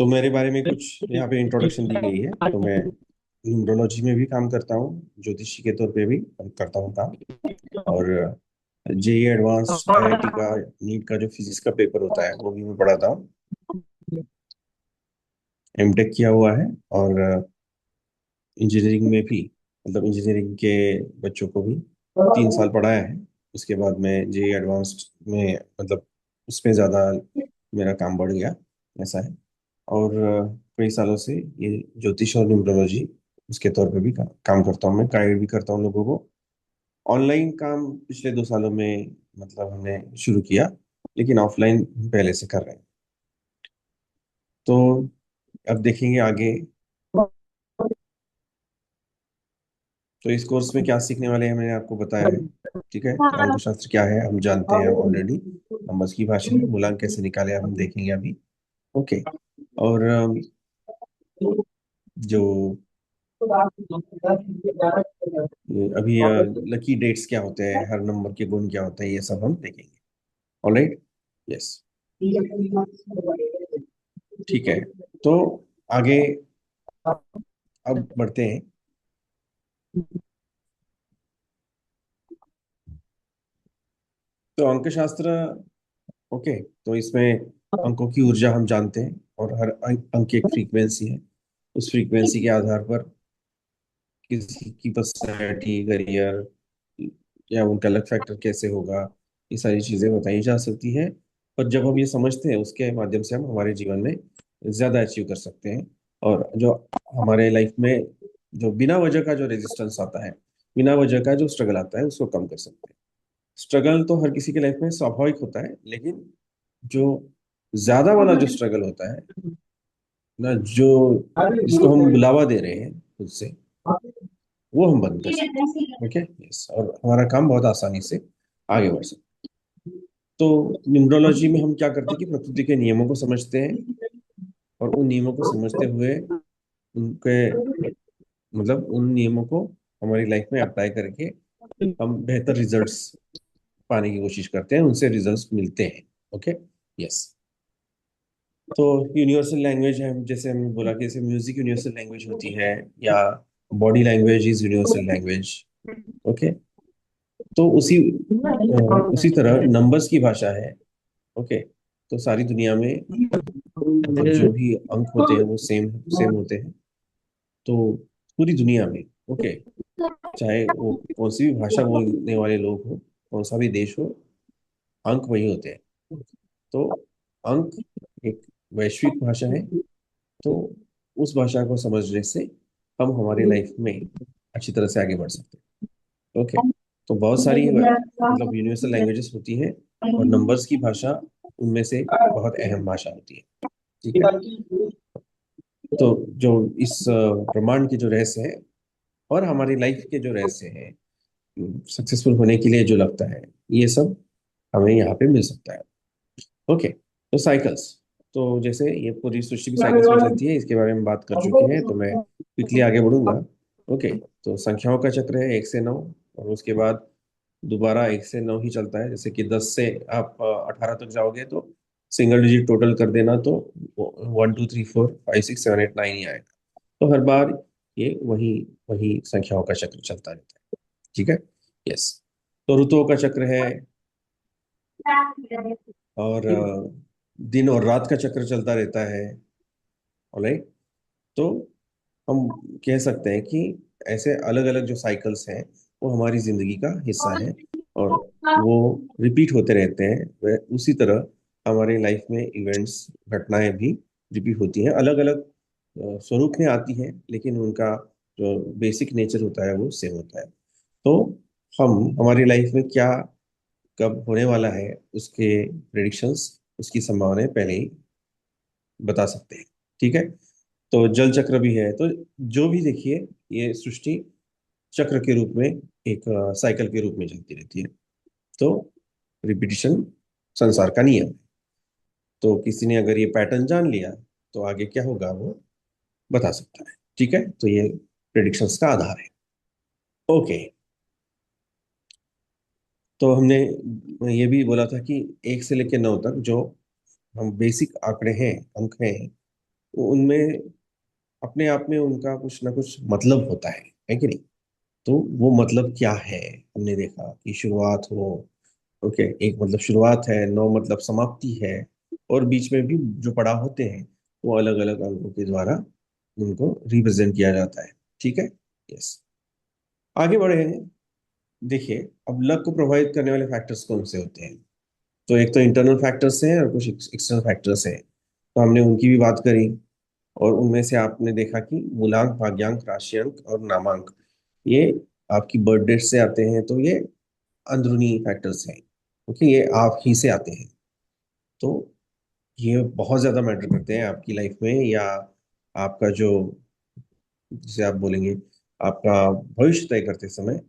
तो मेरे बारे में कुछ यहाँ पे इंट्रोडक्शन दी गई है। तो मैं न्यूमरोलॉजी में भी काम करता हूँ, ज्योतिषी के तौर पे भी करता हूँ काम। और जेई एडवांस आईआईटी का नीट का जो फिजिक्स का पेपर होता है वो भी मैं पढ़ाता हूँ। एमटेक किया हुआ है। और इंजीनियरिंग में भी, मतलब इंजीनियरिंग के बच्चों को भी 3 साल पढ़ाया है। उसके बाद मैं जेई एडवांस्ड में, मतलब उसमें ज़्यादा मेरा काम बढ़ गया, ऐसा है। और कई सालों से ये ज्योतिष और न्यूमरोलॉजी उसके तौर पे भी काम करता हूँ। मैं गाइड भी करता हूँ लोगों को। ऑनलाइन काम पिछले 2 सालों में मतलब हमने शुरू किया, लेकिन ऑफलाइन पहले से कर रहे हैं। तो अब देखेंगे आगे। तो इस कोर्स में क्या सीखने वाले हैं मैंने आपको बताया है। ठीक है, तो अंकशास्त्र क्या है हम जानते हैं ऑलरेडी। नंबर्स की भाषा है, मूलांक कैसे निकाले हम देखेंगे अभी। ओके। और जो अभी लकी डेट्स क्या होते हैं, हर नंबर के गुण क्या होते हैं, ये सब हम देखेंगे। ऑलराइट। यस। ठीक है। तो आगे अब बढ़ते हैं। तो अंकशास्त्र, ओके। तो इसमें अंकों की ऊर्जा हम जानते हैं, और हर अंक एक फ्रीक्वेंसी है। उस फ्रीक्वेंसी के आधार पर किसी की पर्सनैलिटी, करियर या उनका लक फैक्टर कैसे होगा, ये सारी चीजें बताई जा सकती है। पर जब हम ये समझते हैं, उसके माध्यम से हम हमारे जीवन में ज्यादा अचीव कर सकते हैं। और जो हमारे लाइफ में जो बिना वजह का जो रेजिस्टेंस आता है, बिना वजह का जो स्ट्रगल आता है, उसको कम कर सकते हैं। स्ट्रगल तो हर किसी के लाइफ में स्वाभाविक होता है, लेकिन जो ज्यादा वाला जो स्ट्रगल होता है ना, जो जिसको हम बुलावा दे रहे हैं खुद से, वो हम बंद कर सकते हैं। Okay, yes. और हमारा काम बहुत आसानी से आगे बढ़ सकता है। तो न्यूमरोलॉजी में हम क्या करते हैं कि प्रकृति के नियमों को समझते हैं, और उन नियमों को समझते हुए उनके, मतलब उन नियमों को हमारी लाइफ में अप्लाई करके हम बेहतर रिजल्ट्स पाने की कोशिश करते हैं, उनसे रिजल्ट्स मिलते हैं। Okay, yes. तो यूनिवर्सल लैंग्वेज है, जैसे हमने बोला कि जैसे म्यूजिक यूनिवर्सल लैंग्वेज होती है, या body language is universal language. Okay. तो उसी तरह नंबर्स की भाषा है। ओके। तो सारी दुनिया में, मतलब जो भी अंक होते हैं वो सेम सेम होते हैं। तो पूरी दुनिया में, ओके, चाहे वो कौन सी भी भाषा बोलने वाले लोग हो, कौन सा भी देश हो, अंक वही होते हैं। तो अंक एक वैश्विक भाषा है। तो उस भाषा को समझने से हम हमारी लाइफ में अच्छी तरह से आगे बढ़ सकते हैं। ओके। तो बहुत सारी मतलब यूनिवर्सल लैंग्वेजेस होती हैं, और नंबर्स की भाषा उनमें से बहुत अहम भाषा होती है। ठीक है। तो जो इस ब्रह्मांड के जो रहस्य है, और हमारी लाइफ के जो रहस्य हैं, सक्सेसफुल होने के लिए जो लगता है, ये सब हमें यहाँ पे मिल सकता है। ओके। तो साइकिल्स, तो जैसे ये पूरी सृष्टि की साइकिल्स में चलती है, इसके बारे में बात कर चुके हैं, तो मैं क्विकली आगे बढ़ूंगा। ओके। तो संख्याओं का चक्र है 1 से 9, और उसके बाद दोबारा 1 से 9 ही चलता है। जैसे कि 10 से आप 18 तक जाओगे, तो सिंगल डिजिट टोटल कर देना, तो 1 2 3 4 5 6 7 8 9 ही आएगा। तो हर बार ये वही वही संख्याओं का चक्र चलता रहता है। ठीक है। यस। तो ऋतुओं का चक्र है, और दिन और रात का चक्र चलता रहता है। ऑलराइट। तो हम कह सकते हैं कि ऐसे अलग अलग जो साइकिल्स हैं, वो हमारी जिंदगी का हिस्सा है, और वो रिपीट होते रहते हैं। वह उसी तरह हमारे लाइफ में इवेंट्स, घटनाएं भी रिपीट होती हैं, अलग अलग स्वरूप में आती हैं, लेकिन उनका जो बेसिक नेचर होता है वो सेम होता है। तो हम हमारी लाइफ में क्या कब होने वाला है, उसके प्रेडिक्शंस, उसकी संभावनाएं पहले ही बता सकते हैं। ठीक है। तो जल चक्र भी है। तो जो भी देखिए, ये सृष्टि चक्र के रूप में, एक साइकिल के रूप में चलती रहती है। तो रिपीटिशन संसार का नियम है। तो किसी ने अगर ये पैटर्न जान लिया, तो आगे क्या होगा वो बता सकता है। ठीक है। तो ये प्रेडिक्शंस का आधार है। ओके। तो हमने ये भी बोला था कि 1 से लेकर 9 तक जो हम बेसिक आंकड़े हैं, अंक हैं, उनमें अपने आप में उनका कुछ ना कुछ मतलब होता है कि नहीं? तो वो मतलब क्या है? हमने देखा कि शुरुआत हो, ओके, एक मतलब शुरुआत है, नौ मतलब समाप्ति है, और बीच में भी जो पड़ाव होते हैं वो अलग अलग अंकों के द्वारा उनको रिप्रेजेंट किया जाता है। ठीक है। यस। आगे बढ़े हैं। देखिए, अब लक को प्रभावित करने वाले फैक्टर्स कौन से होते हैं? तो एक तो इंटरनल फैक्टर्स हैं और कुछ एक्सटर्नल फैक्टर्स हैं। तो हमने उनकी भी बात करी, और उनमें से आपने देखा कि मूलांक, भाग्यांक, राशियांक और नामांक, ये आपकी बर्थ डेट से आते हैं, तो ये अंदरूनी फैक्टर्स हैं, क्योंकि ये आप ही से आते हैं। तो ये बहुत ज्यादा मैटर करते हैं आपकी लाइफ में, या आपका जो, जिसे आप बोलेंगे, आपका भविष्य तय करते समय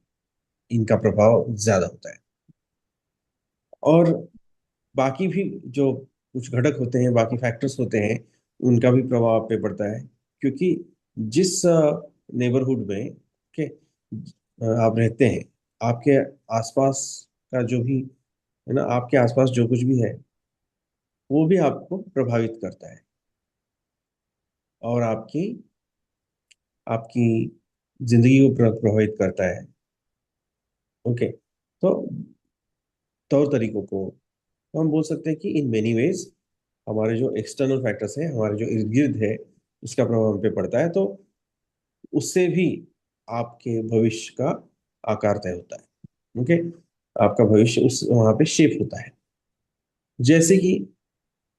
इनका प्रभाव ज्यादा होता है। और बाकी भी जो कुछ घटक होते हैं, बाकी फैक्टर्स होते हैं, उनका भी प्रभाव आप पे पड़ता है, क्योंकि जिस नेबरहुड में के आप रहते हैं, आपके आसपास का जो भी है ना, आपके आसपास जो कुछ भी है वो भी आपको प्रभावित करता है, और आपकी आपकी जिंदगी को प्रभावित करता है। ओके। तो तौर तरीकों को तो हम बोल सकते हैं कि इन मेनी वेज हमारे जो एक्सटर्नल फैक्टर्स हैं, हमारे जो इर्द गिर्द है, उसका प्रभाव हम पे पड़ता है। तो उससे भी आपके भविष्य का आकार तय होता है। ओके। आपका भविष्य उस वहां पे शेप होता है। जैसे कि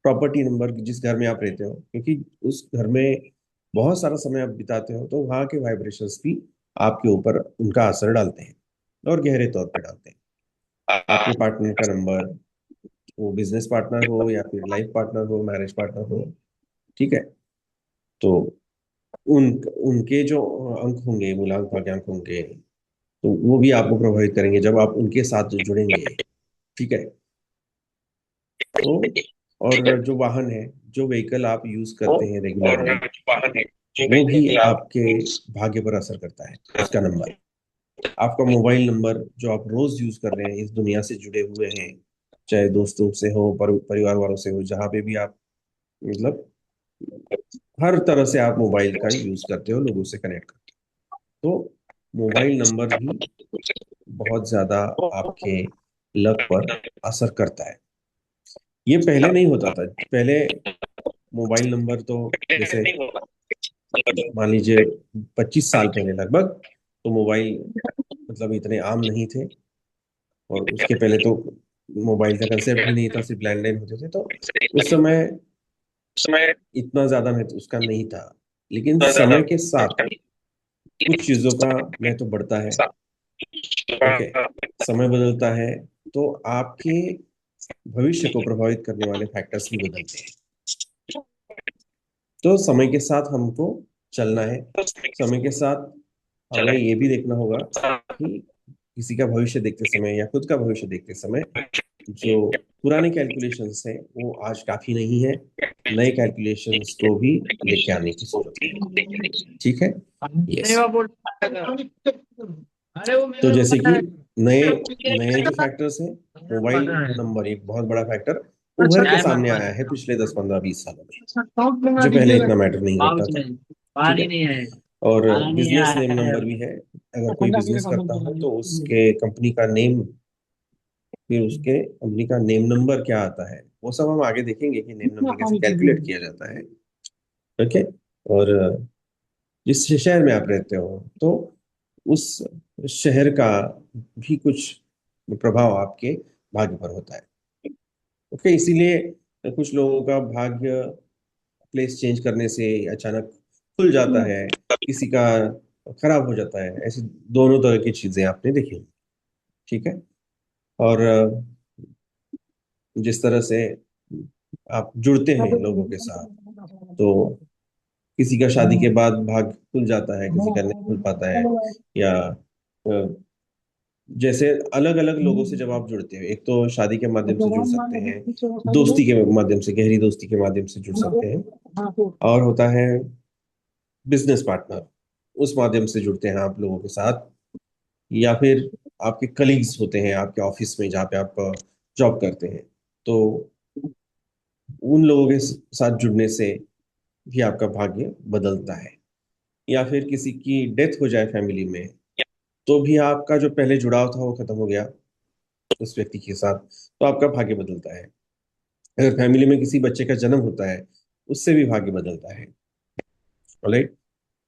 प्रॉपर्टी नंबर, जिस घर में आप रहते हो, क्योंकि उस घर में बहुत सारा समय आप बिताते हो, तो वहाँ के वाइब्रेशंस भी आपके ऊपर उनका असर डालते हैं, और गहरे तौर पे डालते हैं। आपके पार्टनर का नंबर, वो बिजनेस पार्टनर हो या फिर लाइफ पार्टनर हो, मैरिज पार्टनर हो, ठीक है, तो उन उनके जो अंक होंगे, मूलांक भाग्यांक होंगे, तो वो भी आपको प्रभावित करेंगे जब आप उनके साथ जुड़ेंगे। ठीक है। तो और जो वाहन है, जो व्हीकल आप यूज करते हैं रेगुलरली, वो भी आपके भाग्य पर असर करता है, उसका नंबर। आपका मोबाइल नंबर जो आप रोज यूज कर रहे हैं, इस दुनिया से जुड़े हुए हैं, चाहे दोस्तों से हो, परिवार वालों से हो, जहाँ पे भी आप मतलब हर तरह से आप मोबाइल का यूज करते हो, लोगों से कनेक्ट करते हो, तो मोबाइल नंबर भी बहुत ज्यादा आपके लक पर असर करता है। ये पहले नहीं होता था। पहले मोबाइल नंबर तो, जैसे मान लीजिए 25 साल पहले लगभग, तो मोबाइल मतलब इतने आम नहीं थे, और उसके पहले तो मोबाइल का कंसेप्ट ही नहीं था, सिर्फ लैंडलाइन होते थे। तो उस समय इतना ज्यादा महत्व उसका नहीं था। लेकिन समय के साथ कुछ चीजों का महत्व बढ़ता है। ओके। समय बदलता है, तो आपके भविष्य को प्रभावित करने वाले फैक्टर्स भी बदलते हैं। तो समय के साथ हमको चलना है। समय के साथ हमें ये भी देखना होगा कि किसी का भविष्य देखते समय या खुद का भविष्य देखते समय जो पुराने कैलकुलेशंस हैं वो आज काफी नहीं है, नए कैलकुलेशंस को भी लेके आने की जरूरत है। ठीक है। यस। तो जैसे कि नए नए जो फैक्टर्स हैं, मोबाइल नंबर एक बहुत बड़ा फैक्टर उभर के सामने आया है पिछले 10-15-20 सालों में, जो पहले इतना मैटर नहीं करता था। ठीक है। और बिजनेस नेम नंबर भी है। अगर कोई बिजनेस करता हो तो उसके कंपनी का नेम, फिर उसके कंपनी का नेम नंबर क्या आता है, वो सब हम आगे देखेंगे कि नेम नंबर कैसे कैलकुलेट किया जाता है। ओके। और जिस शहर में आप रहते हो, तो उस शहर का भी कुछ प्रभाव आपके भाग्य पर होता है। ओके। इसीलिए कुछ लोगों का भाग्य प्लेस चेंज करने से अचानक खुल जाता है, किसी का खराब हो जाता है। ऐसी दोनों तरह की चीजें आपने देखी होंगी। ठीक है। और जिस तरह से आप जुड़ते हैं लोगों के साथ, तो किसी का शादी के बाद भाग्य खुल जाता है, किसी का नहीं खुल पाता है, या जैसे अलग अलग लोगों से जब आप जुड़ते हो, एक तो शादी के माध्यम से जुड़ सकते हैं, दोस्ती के माध्यम से, गहरी दोस्ती के माध्यम से जुड़ सकते हैं, और होता है बिजनेस पार्टनर, उस माध्यम से जुड़ते हैं आप लोगों के साथ, या फिर आपके कलीग्स होते हैं आपके ऑफिस में जहाँ पे आप जॉब करते हैं, तो उन लोगों के साथ जुड़ने से भी आपका भाग्य बदलता है, या फिर किसी की डेथ हो जाए फैमिली में तो भी आपका जो पहले जुड़ाव था वो खत्म हो गया उस व्यक्ति के साथ, तो आपका भाग्य बदलता है। अगर फैमिली में किसी बच्चे का जन्म होता है उससे भी भाग्य बदलता है। राइट।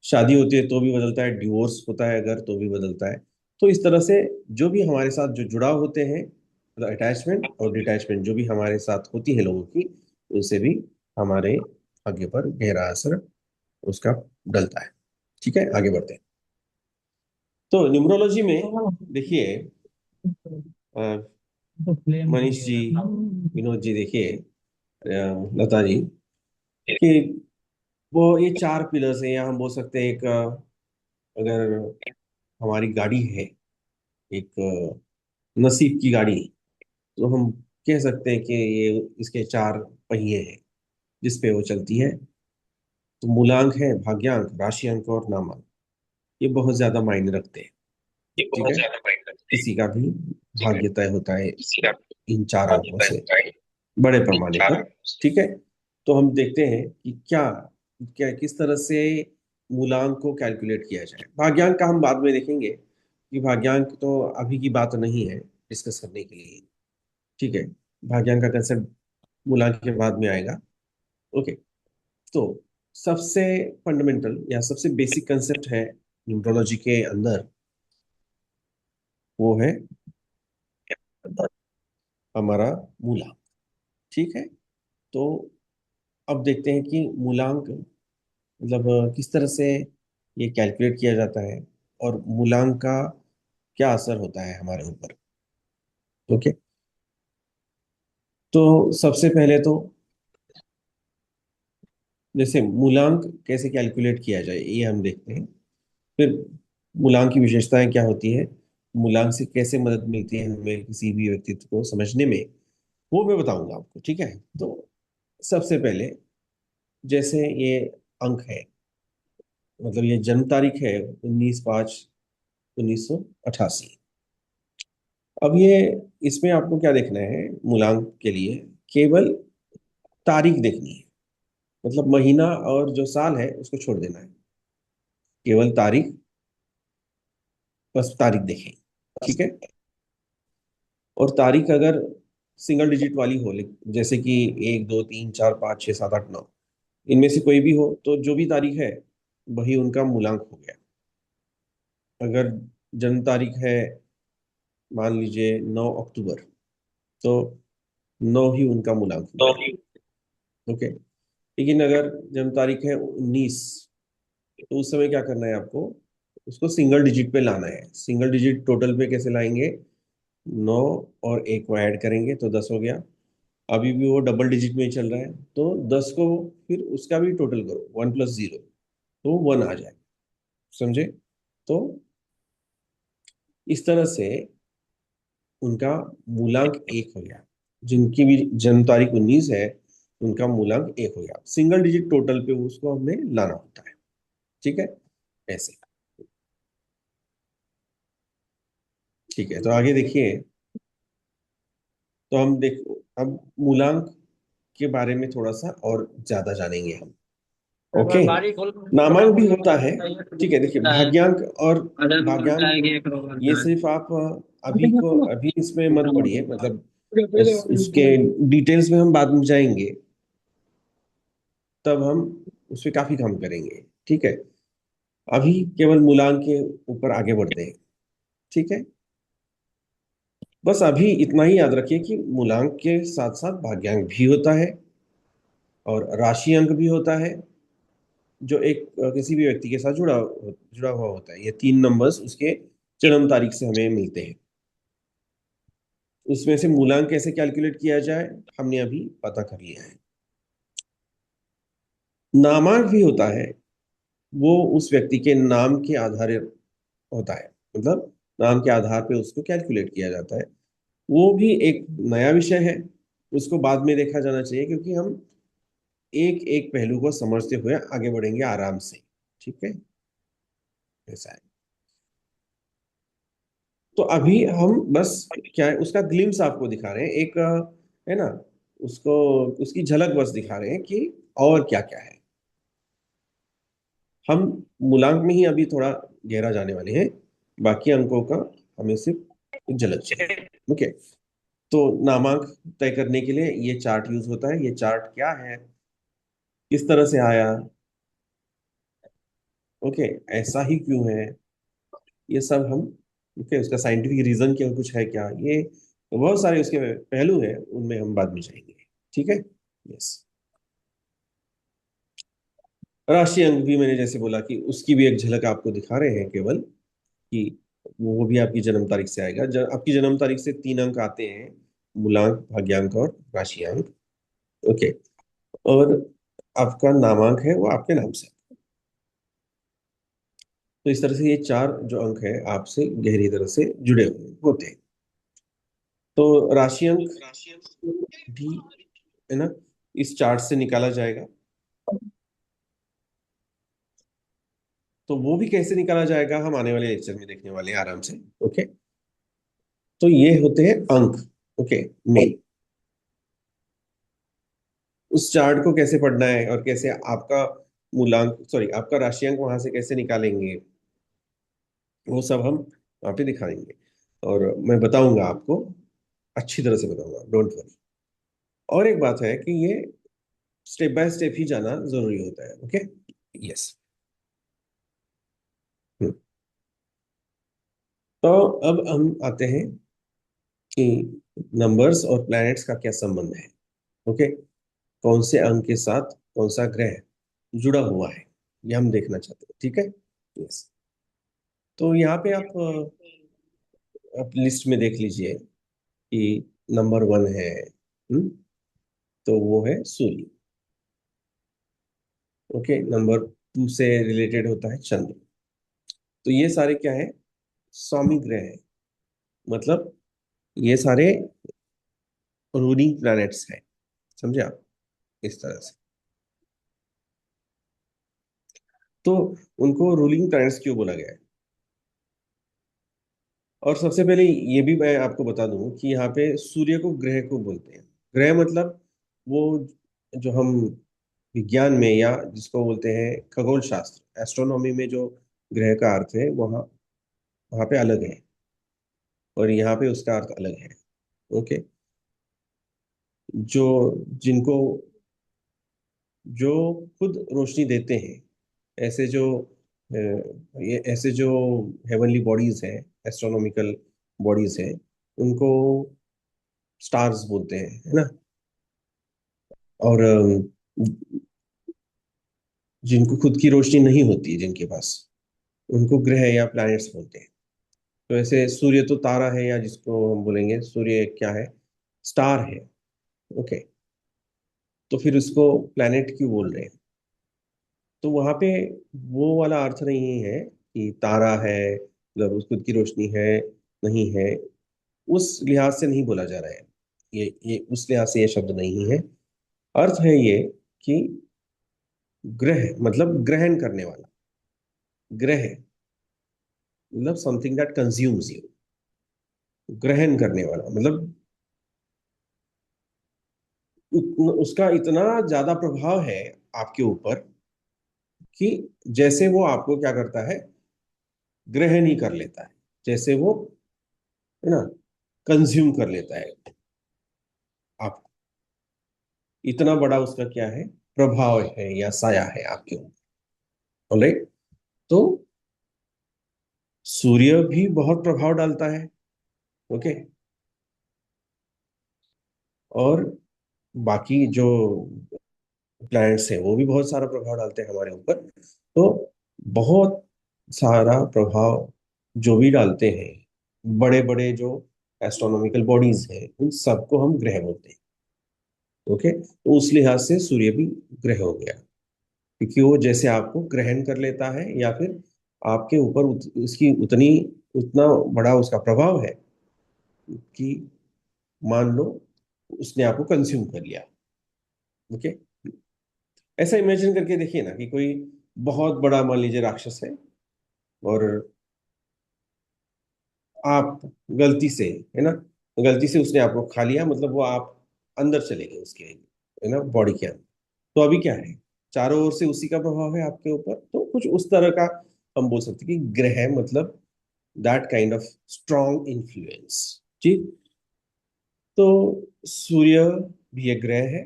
शादी होती है तो भी बदलता है, डिवोर्स होता है अगर तो भी बदलता है। तो इस तरह से जो भी हमारे साथ जो जुड़ाव होते हैं, मतलब अटैचमेंट और डिटैचमेंट जो भी हमारे साथ होती है लोगों की, उनसे भी हमारे भाग्य पर गहरा असर उसका डलता है। ठीक है, आगे बढ़ते हैं। तो न्यूमरोलॉजी में देखिए, अ, मनीष जी, विनोद जी, देखिए, लता जी, कि वो ये चार पिलर्स हैं, या हम बोल सकते हैं एक, अगर हमारी गाड़ी है, एक नसीब की गाड़ी, तो हम कह सकते हैं कि ये इसके चार पहिए हैं जिस पे वो चलती है। तो मूलांक है, भाग्यांक, राशि अंक और नामांक, ये बहुत ज्यादा मायने रखते हैं। ठीक है, किसी का भी भाग्य तय होता है इन चार अंकों से बड़े पैमाने पर। ठीक है, तो हम देखते हैं कि क्या क्या किस तरह से मूलांक को कैलकुलेट किया जाए। भाग्यांक का हम बाद में देखेंगे कि भाग्यांक तो अभी की बात नहीं है डिस्कस करने के लिए। ठीक है, भाग्यांक का कंसेप्ट मूलांक के बाद में आएगा। ओके, तो सबसे फंडामेंटल या सबसे बेसिक कंसेप्ट है न्यूमरोलॉजी के अंदर, वो है हमारा मूलांक। ठीक है, तो अब देखते हैं कि मूलांक मतलब किस तरह से ये कैलकुलेट किया जाता है और मूलांक का क्या असर होता है हमारे ऊपर। ओके, तो सबसे पहले तो जैसे मूलांक कैसे कैलकुलेट किया जाए ये हम देखते हैं। फिर मूलांक की विशेषताएं क्या होती है, मूलांक से कैसे मदद मिलती है हमें किसी भी व्यक्तित्व को समझने में, वो मैं बताऊंगा आपको। ठीक है, तो सबसे पहले जैसे ये अंक है, मतलब ये जन्म तारीख है 19/5/1988। अब ये इसमें आपको क्या देखना है मूलांक के लिए, केवल तारीख देखनी है। मतलब महीना और जो साल है उसको छोड़ देना है, केवल तारीख, बस तारीख देखें। ठीक है, और तारीख अगर सिंगल डिजिट वाली हो, जैसे कि 1 2 3 4 5 6 7 8 9, इनमें से कोई भी हो तो जो भी तारीख है वही उनका मूलांक हो गया। अगर जन्म तारीख है मान लीजिए 9 अक्टूबर, तो 9 ही उनका मूलांक हो गया। ओके, लेकिन अगर जन्म तारीख है 19, तो उस समय क्या करना है आपको, उसको सिंगल डिजिट पे लाना है। सिंगल डिजिट टोटल पे कैसे लाएंगे, 9 और 1 को ऐड करेंगे तो 10 हो गया। अभी भी वो डबल डिजिट में ही चल रहा है, तो 10 को फिर उसका भी टोटल करो, 1 + 0, तो 1 आ जाए। समझे? तो इस तरह से उनका मूलांक 1 हो गया। जिनकी भी जन्म तारीख 19 है उनका मूलांक 1 हो गया। सिंगल डिजिट टोटल पे उसको हमें लाना होता है। ठीक है, ऐसे। ठीक है, तो आगे देखिए, तो हम देख अब मूलांक के बारे में थोड़ा सा और ज्यादा जानेंगे हम। ओके, नामांक भी होता है। ठीक है, देखिए भाग्यांक और भाग्यांक, ये सिर्फ आप अभी इसमें मत पढ़िए, मतलब उसके डिटेल्स में हम बाद में जाएंगे, तब हम उस पर काफी काम करेंगे। ठीक है, अभी केवल मूलांक के ऊपर आगे बढ़ते हैं। ठीक है, बस अभी इतना ही याद रखिए कि मूलांक के साथ साथ भाग्यांक भी होता है और राशि अंक भी होता है, जो एक किसी भी व्यक्ति के साथ जुड़ा हुआ होता है। ये 3 नंबर्स उसके जन्म तारीख से हमें मिलते हैं। उसमें से मूलांक कैसे कैलकुलेट किया जाए हमने अभी पता कर लिया है। नामांक भी होता है, वो उस व्यक्ति के नाम के आधार होता है, मतलब नाम के आधार पे उसको कैलकुलेट किया जाता है। वो भी एक नया विषय है, उसको बाद में देखा जाना चाहिए, क्योंकि हम एक एक पहलू को समझते हुए आगे बढ़ेंगे आराम से। ठीक है, ऐसा है। तो अभी हम बस क्या है उसका ग्लिम्स आपको दिखा रहे हैं, एक है ना, उसको उसकी झलक बस दिखा रहे हैं कि और क्या क्या है। हम मूलांक में ही अभी थोड़ा गहरा जाने वाले हैं, बाकी अंकों का हमें सिर्फ एक झलक चाहिए। ओके, तो नामांक तय करने के लिए ये चार्ट यूज होता है। ये चार्ट क्या है, किस तरह से आया, ओके, ऐसा ही क्यों है, ये सब हम, ओके, उसका साइंटिफिक रीजन क्या कुछ है क्या, ये बहुत सारे उसके पहलू हैं, उनमें हम बाद में जाएंगे। ठीक है, यस। राष्ट्रीय अंक भी मैंने जैसे बोला कि उसकी भी एक झलक आपको दिखा रहे हैं केवल, कि वो भी आपकी जन्म तारीख से आएगा। आपकी जन्म तारीख से 3 अंक आते हैं, मूलांक, भाग्यांक और राशियांक। ओके, और आपका नामांक है वो आपके नाम से। तो इस तरह से ये 4 जो अंक है आपसे गहरी तरह से जुड़े हुए होते हैं। तो राशि अंक भी, है ना, इस चार्ट से निकाला जाएगा। तो वो भी कैसे निकाला जाएगा हम आने वाले लेक्चर में देखने वाले हैं आराम से। ओके, तो ये होते हैं अंक। ओके, मेन उस चार्ट को कैसे पढ़ना है और कैसे आपका मूलांक, सॉरी, आपका राशियांक वहां से कैसे निकालेंगे, वो सब हम वहां पे दिखा देंगे। और मैं बताऊंगा आपको, अच्छी तरह से बताऊंगा, डोंट वरी। और एक बात है कि ये स्टेप बाय स्टेप ही जाना जरूरी होता है। Okay, yes. तो अब हम आते हैं कि नंबर्स और प्लैनेट्स का क्या संबंध है। ओके, कौन से अंक के साथ कौन सा ग्रह जुड़ा हुआ है, ये हम देखना चाहते हैं। ठीक है, यस। तो यहाँ पे आप लिस्ट में देख लीजिए कि नंबर 1 है, तो वो है सूर्य। ओके, नंबर 2 से रिलेटेड होता है चंद्र। तो ये सारे क्या है, स्वामी ग्रह है, मतलब ये सारे रूलिंग प्लैनेट्स हैं। समझे आप, इस तरह से। तो उनको रूलिंग प्लैनेट्स क्यों बोला गया है? और सबसे पहले ये भी मैं आपको बता दूं कि यहाँ पे सूर्य को ग्रह को बोलते हैं। ग्रह मतलब वो जो हम विज्ञान में, या जिसको बोलते हैं खगोल शास्त्र, एस्ट्रोनॉमी में जो ग्रह का अर्थ है, वहाँ वहाँ पे अलग है, और यहाँ पे उसका अर्थ अलग है। ओके, जो जिनको जो खुद रोशनी देते हैं, ऐसे जो ये ऐसे जो हेवनली बॉडीज हैं, एस्ट्रोनॉमिकल बॉडीज हैं, उनको स्टार्स बोलते हैं, है ना। और जिनको खुद की रोशनी नहीं होती, जिनके पास, उनको ग्रह या प्लैनेट्स बोलते हैं। तो ऐसे सूर्य तो तारा है, या जिसको हम बोलेंगे सूर्य क्या है, स्टार है। ओके, तो फिर उसको प्लैनेट क्यों बोल रहे हैं? तो वहां पे वो वाला अर्थ नहीं है कि तारा है मतलब उस खुद की रोशनी है, नहीं है, उस लिहाज से नहीं बोला जा रहा है। ये उस लिहाज से ये शब्द नहीं है। अर्थ है ये कि ग्रह मतलब ग्रहण करने वाला, ग्रह मतलब समथिंग दैट कंज्यूम्स यू, ग्रहण करने वाला मतलब उसका इतना ज्यादा प्रभाव है आपके ऊपर कि जैसे वो आपको क्या करता है, ग्रहण ही कर लेता है, जैसे वो, है ना, कंज्यूम कर लेता है आप। इतना बड़ा उसका क्या है, प्रभाव है या साया है आपके ऊपर। ऑलराइट, तो सूर्य भी बहुत प्रभाव डालता है। ओके, और बाकी जो प्लैनेट्स हैं वो भी बहुत सारा प्रभाव डालते हैं हमारे ऊपर। तो बहुत सारा प्रभाव जो भी डालते हैं, बड़े बड़े जो एस्ट्रोनॉमिकल बॉडीज हैं, उन सबको हम ग्रह बोलते हैं। ओके, तो उस लिहाज से सूर्य भी ग्रह हो गया, क्योंकि वो जैसे आपको ग्रहण कर लेता है, या फिर आपके ऊपर उसकी उतनी उतना बड़ा उसका प्रभाव है कि मान लो उसने आपको कंज्यूम कर लिया। ओके, ऐसा इमेजिन करके देखिए ना कि कोई बहुत बड़ा, मान लीजिए, राक्षस है, और आप गलती से, है ना, गलती से उसने आपको खा लिया, मतलब वो आप अंदर चले गए उसके, है ना, बॉडी के अंदर। तो अभी क्या है, चारों ओर से उसी का प्रभाव है आपके ऊपर, तो कुछ उस तरह का हम बोल सकते हैं कि ग्रह मतलब that kind of strong influence. जी। तो सूर्य भी एक ग्रह है,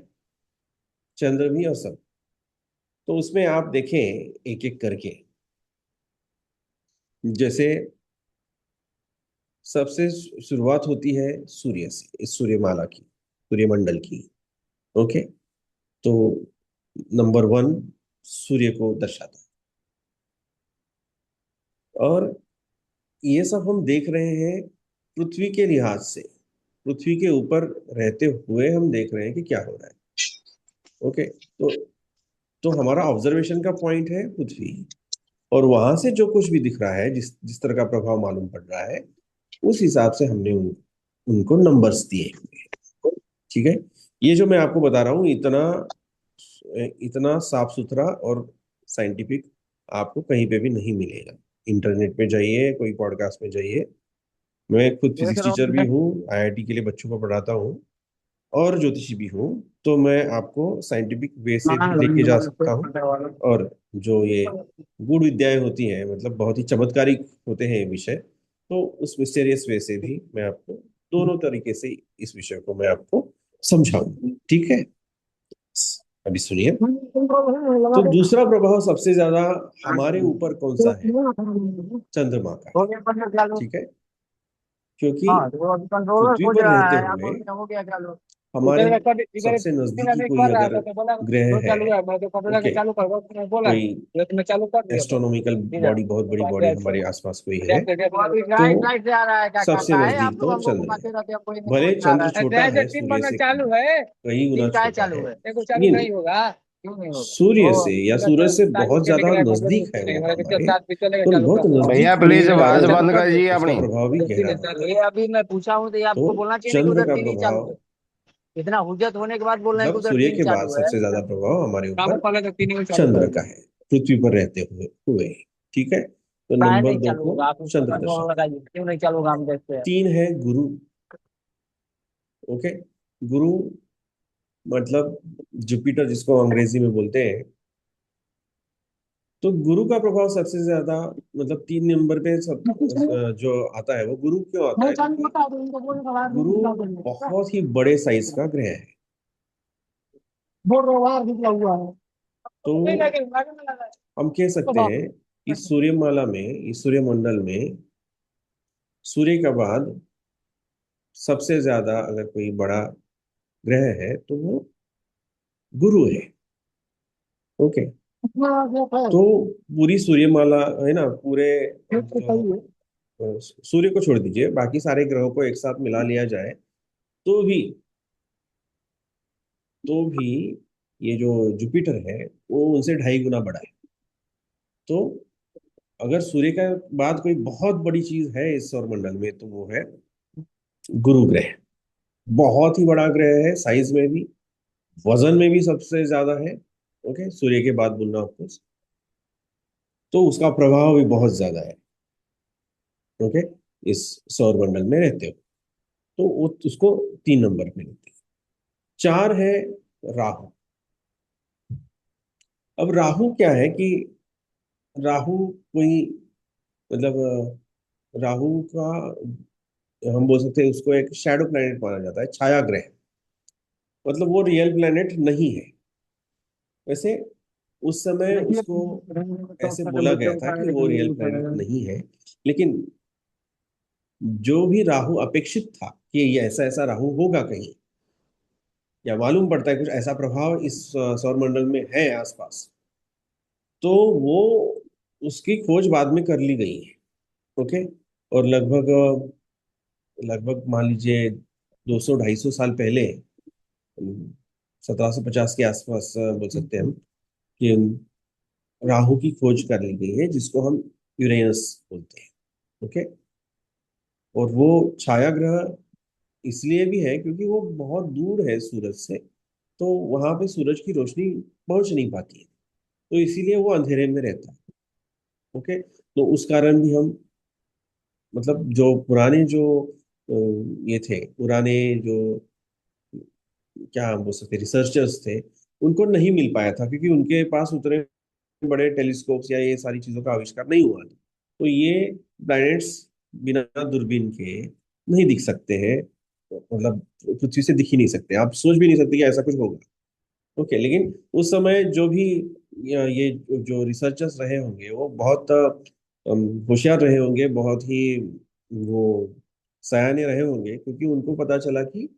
चंद्र भी, और सब। तो उसमें आप देखें एक एक करके, जैसे सबसे शुरुआत होती है सूर्य से, इस सूर्यमाला की, सूर्यमंडल की। ओके। तो नंबर वन सूर्य को दर्शाता है। और ये सब हम देख रहे हैं पृथ्वी के लिहाज से, पृथ्वी के ऊपर रहते हुए हम देख रहे हैं कि क्या हो रहा है। ओके। तो हमारा ऑब्जर्वेशन का पॉइंट है पृथ्वी, और वहां से जो कुछ भी दिख रहा है, जिस जिस तरह का प्रभाव मालूम पड़ रहा है, उस हिसाब से हमने उनको नंबर्स दिए हुए हैं। ठीक है। ये जो मैं आपको बता रहा हूँ, इतना इतना साफ सुथरा और साइंटिफिक आपको कहीं पे भी नहीं मिलेगा। इंटरनेट पे जाइए, कोई पॉडकास्ट में जाइए। मैं खुद देख फिजिक्स रहा टीचर हूँ भी मैं। हूँ, आईआईटी के लिए बच्चों को पढ़ाता हूँ, और ज्योतिषी भी हूँ। तो मैं आपको साइंटिफिक वे से भी हाँ, लेके जा वाला सकता हूँ। वाला। और जो ये गूढ़ विद्याएं होती हैं, मतलब बहुत ही चमत्कारिक होते हैं ये विषय, तो उस मिस्टेरियस वे से भी मैं आपको दोनों तरीके से इस विषय को मैं आपको समझाऊंगा। ठीक है। अभी सुनिए। तो दूसरा प्रभाव सबसे ज्यादा हमारे ऊपर कौन सा है? चंद्रमा का है। ठीक है। क्योंकि हाँ, तो वो अभी कंट्रोलर पृथ्वी खोज पर रहा रहते है, आप हुए हो गया चालू। हमारे इधर रिकॉर्ड, इधर सबसे इधर नजदीकी अभी कोई कर रहा अगर था तो बोला ग्रह दो है, चालू है, मैं तो कंट्रोलर के ओके, चालू कर दो, बोला कोई ये तो मैं चालू कर दिया था। एस्ट्रोनॉमिकल इधर बॉडी, बहुत बड़ी बात बॉडी ऐसे हमारे आसपास कोई है, अभी तो ड्राइव ड्राइव से आ रहा है, क्या सबसे कहता है, आप नजदीक लोग तो हमको चंद्र है। घुमाते रहते हैं, कोई नहीं समझ भले में आ चंद्र रहा है। छोटा ड्राइव से है, तीन सूर्य बनना से चालू है। कई गुना तीन का है छोटा चालू है, है, देखो चालू लेकिन नहीं होगा, क्यों नहीं होगा? सूर्य ओ से या इधर सूरज तो से टाइम बहुत चले ज्यादा गया, कंट्रोल नजदीक है नहीं वो मेरा कितना हमारे। साथ भी चलेगा, तो चालू बहुत कर नजदीक भैया में प्लीज रहता आवाज है, बंद कर दिए उसका अपनी। प्रभाव भी गहरा है। ये अभी मैं पूछा हूँ तो ये तो आपको बोलना चाहिए ना कि चंद्र उधर का तीन ही चालू प्रभाव, है। इतना हुज्जत होने के बाद बोल रहे हैं कि मतलब उधर सूर्य तीन के बाद चालू है। सबसे ज्यादा प्रभाव हमारे काम ऊपर पहले तो तीन ही चालू चंद्र कर। का है, पृथ्वी पर रहते हुए हुए। ठीक है। तो काहे नंबर नहीं दो चालू को होगा, आप उसको चंद्र कंट्रोल दर्शाता है। लगाइए, क्यों नहीं चालू होगा, हम देखते हैं। तीन है गुरु। ओके। गुरु मतलब जुपिटर, जिसको अंग्रेजी में बोलते हैं। तो गुरु का प्रभाव सबसे ज्यादा, मतलब 3 नंबर पे सब जो आता है वो गुरु क्यों आता नहीं है? चालू क्योंकि होता है तो इनको बोल रहा गुरु है, बहुत ही बड़े साइज का ग्रह है। बोल रहा बाहर निकला हुआ है। तो नहीं लगे, आगे में लगा है। हम कह तो सकते हैं इस सूर्यमाला में, इस सूर्यमंडल में सूर्य के बाद सबसे ज्यादा अगर कोई बड़ा ग्रह है तो वो गुरु है। ओके। तो पूरी सूर्यमाला है ना, पूरे जो सूर्य को छोड़ दीजिए, बाकी सारे ग्रहों को एक साथ मिला लिया जाए तो भी, ये जो जुपिटर है वो उनसे 2.5 गुना बड़ा है। तो अगर सूर्य का बाद कोई बहुत बड़ी चीज है इस सौरमंडल में तो वो है गुरु ग्रह। बहुत ही बड़ा ग्रह है, साइज में भी, वजन में भी सबसे ज्यादा है। ओके, सूर्य के बाद बोलना आपको, तो उसका प्रभाव भी बहुत ज्यादा है। ओके। इस सौरमंडल में रहते हो, तो वो उसको 3 नंबर पे लेते हैं। चार है राहु। अब राहु क्या है कि राहु कोई, मतलब राहु का हम बोल सकते हैं उसको एक शैडो प्लेनेट माना जाता है, छाया ग्रह। मतलब वो रियल प्लेनेट नहीं है वैसे। उस समय देखिए उसको ऐसे बोला बच्चों गया को था खाना कि वो देखने रियल नहीं प्लेनेट पड़ेगा। नहीं है। लेकिन जो भी राहु अपेक्षित था कि ये ऐसा ऐसा राहु होगा कहीं, या मालूम पड़ता है कुछ ऐसा प्रभाव इस सौरमंडल में है आसपास, तो वो उसकी खोज बाद में कर ली गई है। ओके। और लगभग लगभग मान लीजिए 200-250 साल पहले, 1750 के आसपास बोल सकते हैं हम, कि राहु की खोज कर ली गई है, जिसको हम यूरेनस बोलते हैं। ओके। और वो छाया ग्रह इसलिए भी है क्योंकि वो बहुत दूर है सूरज से, तो वहां पे सूरज की रोशनी पहुंच नहीं पाती है, तो इसीलिए वो अंधेरे में रहता है। ओके। तो उस कारण भी हम, मतलब जो पुराने जो ये थे, पुराने जो क्या हम बोल सकते रिसर्चर्स थे, उनको नहीं मिल पाया था, क्योंकि उनके पास उतने बड़े टेलीस्कोप्स या ये सारी चीजों का आविष्कार नहीं हुआ था। तो ये प्लैनेट्स बिना दूरबीन के नहीं दिख सकते हैं, मतलब पृथ्वी से दिख ही नहीं सकते, आप सोच भी नहीं सकते कि ऐसा कुछ होगा। ओके, लेकिन उस समय जो भी ये जो रिसर्चर्स रहे होंगे वो बहुत होशियार रहे होंगे, बहुत ही वो सयाने रहे होंगे, क्योंकि उनको पता चला कि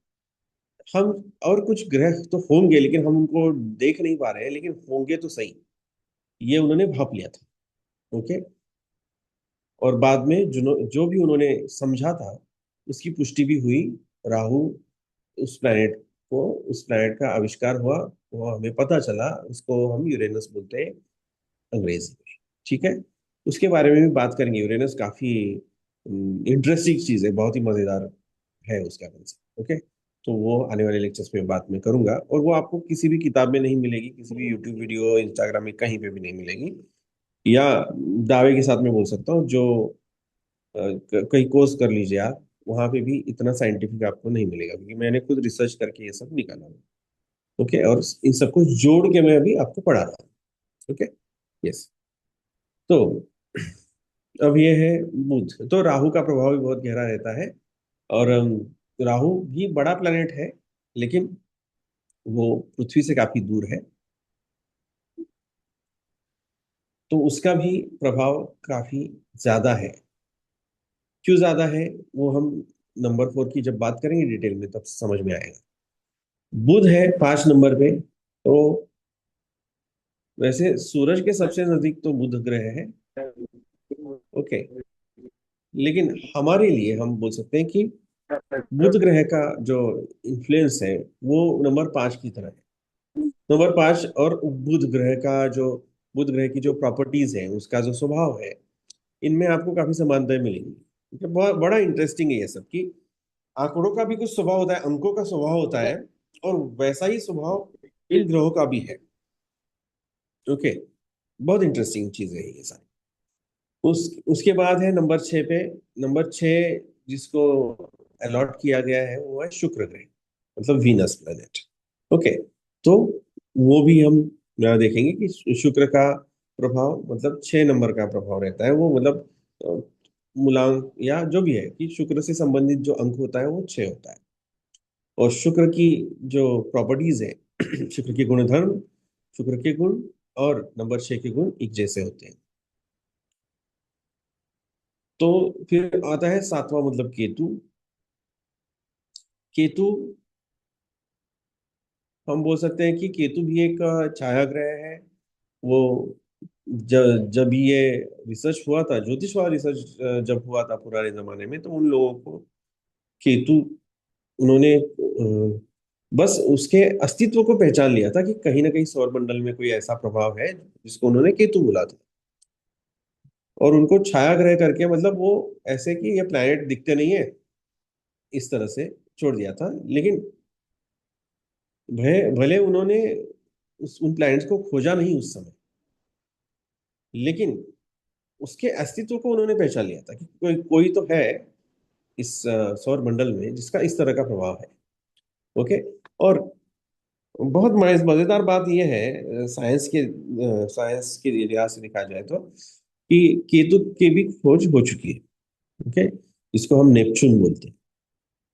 हम और कुछ ग्रह तो होंगे लेकिन हम उनको देख नहीं पा रहे हैं, लेकिन होंगे तो सही, ये उन्होंने भाप लिया था। ओके, और बाद में जो भी उन्होंने समझा था उसकी पुष्टि भी हुई। राहु, उस प्लैनेट को, उस प्लैनेट का आविष्कार हुआ, वो हमें पता चला, उसको हम यूरेनस बोलते हैं अंग्रेजी में। ठीक है, उसके बारे में भी बात करेंगे। यूरेनस काफी इंटरेस्टिंग चीज है, बहुत ही मजेदार है उसका कंसेप्ट। ओके, तो वो आने वाले लेक्चर्स में बात में करूंगा, और वो आपको किसी भी किताब में नहीं मिलेगी, किसी भी यूट्यूब वीडियो, इंस्टाग्राम में कहीं पे भी नहीं मिलेगी। या दावे के साथ मैं बोल सकता हूँ, जो कहीं कोर्स कर लीजिए आप, वहां पे भी इतना साइंटिफिक आपको नहीं मिलेगा, क्योंकि मैंने खुद रिसर्च करके ये सब निकाला है। ओके, और इन सबको जोड़ के मैं अभी आपको पढ़ा रहा हूँ। Okay, yes. तो अब ये है बुध। तो राहु का प्रभाव भी बहुत गहरा रहता है, और राहु भी बड़ा प्लेनेट है, लेकिन वो पृथ्वी से काफी दूर है, तो उसका भी प्रभाव काफी ज्यादा है। क्यों ज्यादा है, वो हम नंबर 4 की जब बात करेंगे डिटेल में तब समझ में आएगा। बुध है 5 नंबर पे। तो वैसे सूरज के सबसे नजदीक तो बुध ग्रह है। ओके, लेकिन हमारे लिए हम बोल सकते हैं कि बुध ग्रह का जो इन्फ्लुएंस है वो नंबर 5 की तरह है। नंबर 5 और बुध ग्रह का जो, बुध ग्रह की जो प्रॉपर्टीज है, उसका जो स्वभाव है, इनमें आपको काफी समानताएं मिलेंगी। ठीक है, बहुत बड़ा इंटरेस्टिंग है ये सब कि आंकड़ों का भी कुछ स्वभाव होता है, अंकों का स्वभाव होता है, और वैसा ही स्वभाव इन ग्रहों का भी है। ओके, बहुत इंटरेस्टिंग चीज है ये सारी। उसके बाद है नंबर 6 पे। नंबर 6 जिसको अलॉट किया गया है वो है शुक्र ग्रह, मतलब वीनस प्लेनेट। ओके, तो वो भी हम देखेंगे कि शुक्र का प्रभाव, मतलब 6 नंबर का प्रभाव रहता है वो, मतलब अ, मूलांक या जो भी है, कि शुक्र से संबंधित जो अंक होता है वो 6 होता है। और शुक्र की जो प्रॉपर्टीज है, शुक्र के गुणधर्म, शुक्र के गुण और नंबर 6 के गुण एक जैसे होते हैं। तो फिर आता है 7वां, मतलब केतु। केतु, हम बोल सकते हैं कि केतु भी एक छाया ग्रह है। वो जब ये रिसर्च हुआ था, ज्योतिष वाला रिसर्च जब हुआ था पुराने जमाने में, तो उन लोगों को केतु, उन्होंने बस उसके अस्तित्व को पहचान लिया था कि कहीं ना कहीं सौर मंडल में कोई ऐसा प्रभाव है, जिसको उन्होंने केतु बोला था। और उनको छाया ग्रह करके, मतलब वो ऐसे कि ये प्लैनेट दिखते नहीं है, इस तरह से छोड़ दिया था। लेकिन भले उन्होंने उन प्लैनेट्स को खोजा नहीं उस समय, लेकिन उसके अस्तित्व को उन्होंने पहचान लिया था कि कोई कोई तो है इस सौर मंडल में जिसका इस तरह का प्रभाव है। ओके, और बहुत मजेदार बात यह है, साइंस के लिहाज से देखा जाए तो, कि केतु की भी खोज हो चुकी है। ओके, जिसको हम नेपच्यून बोलते हैं,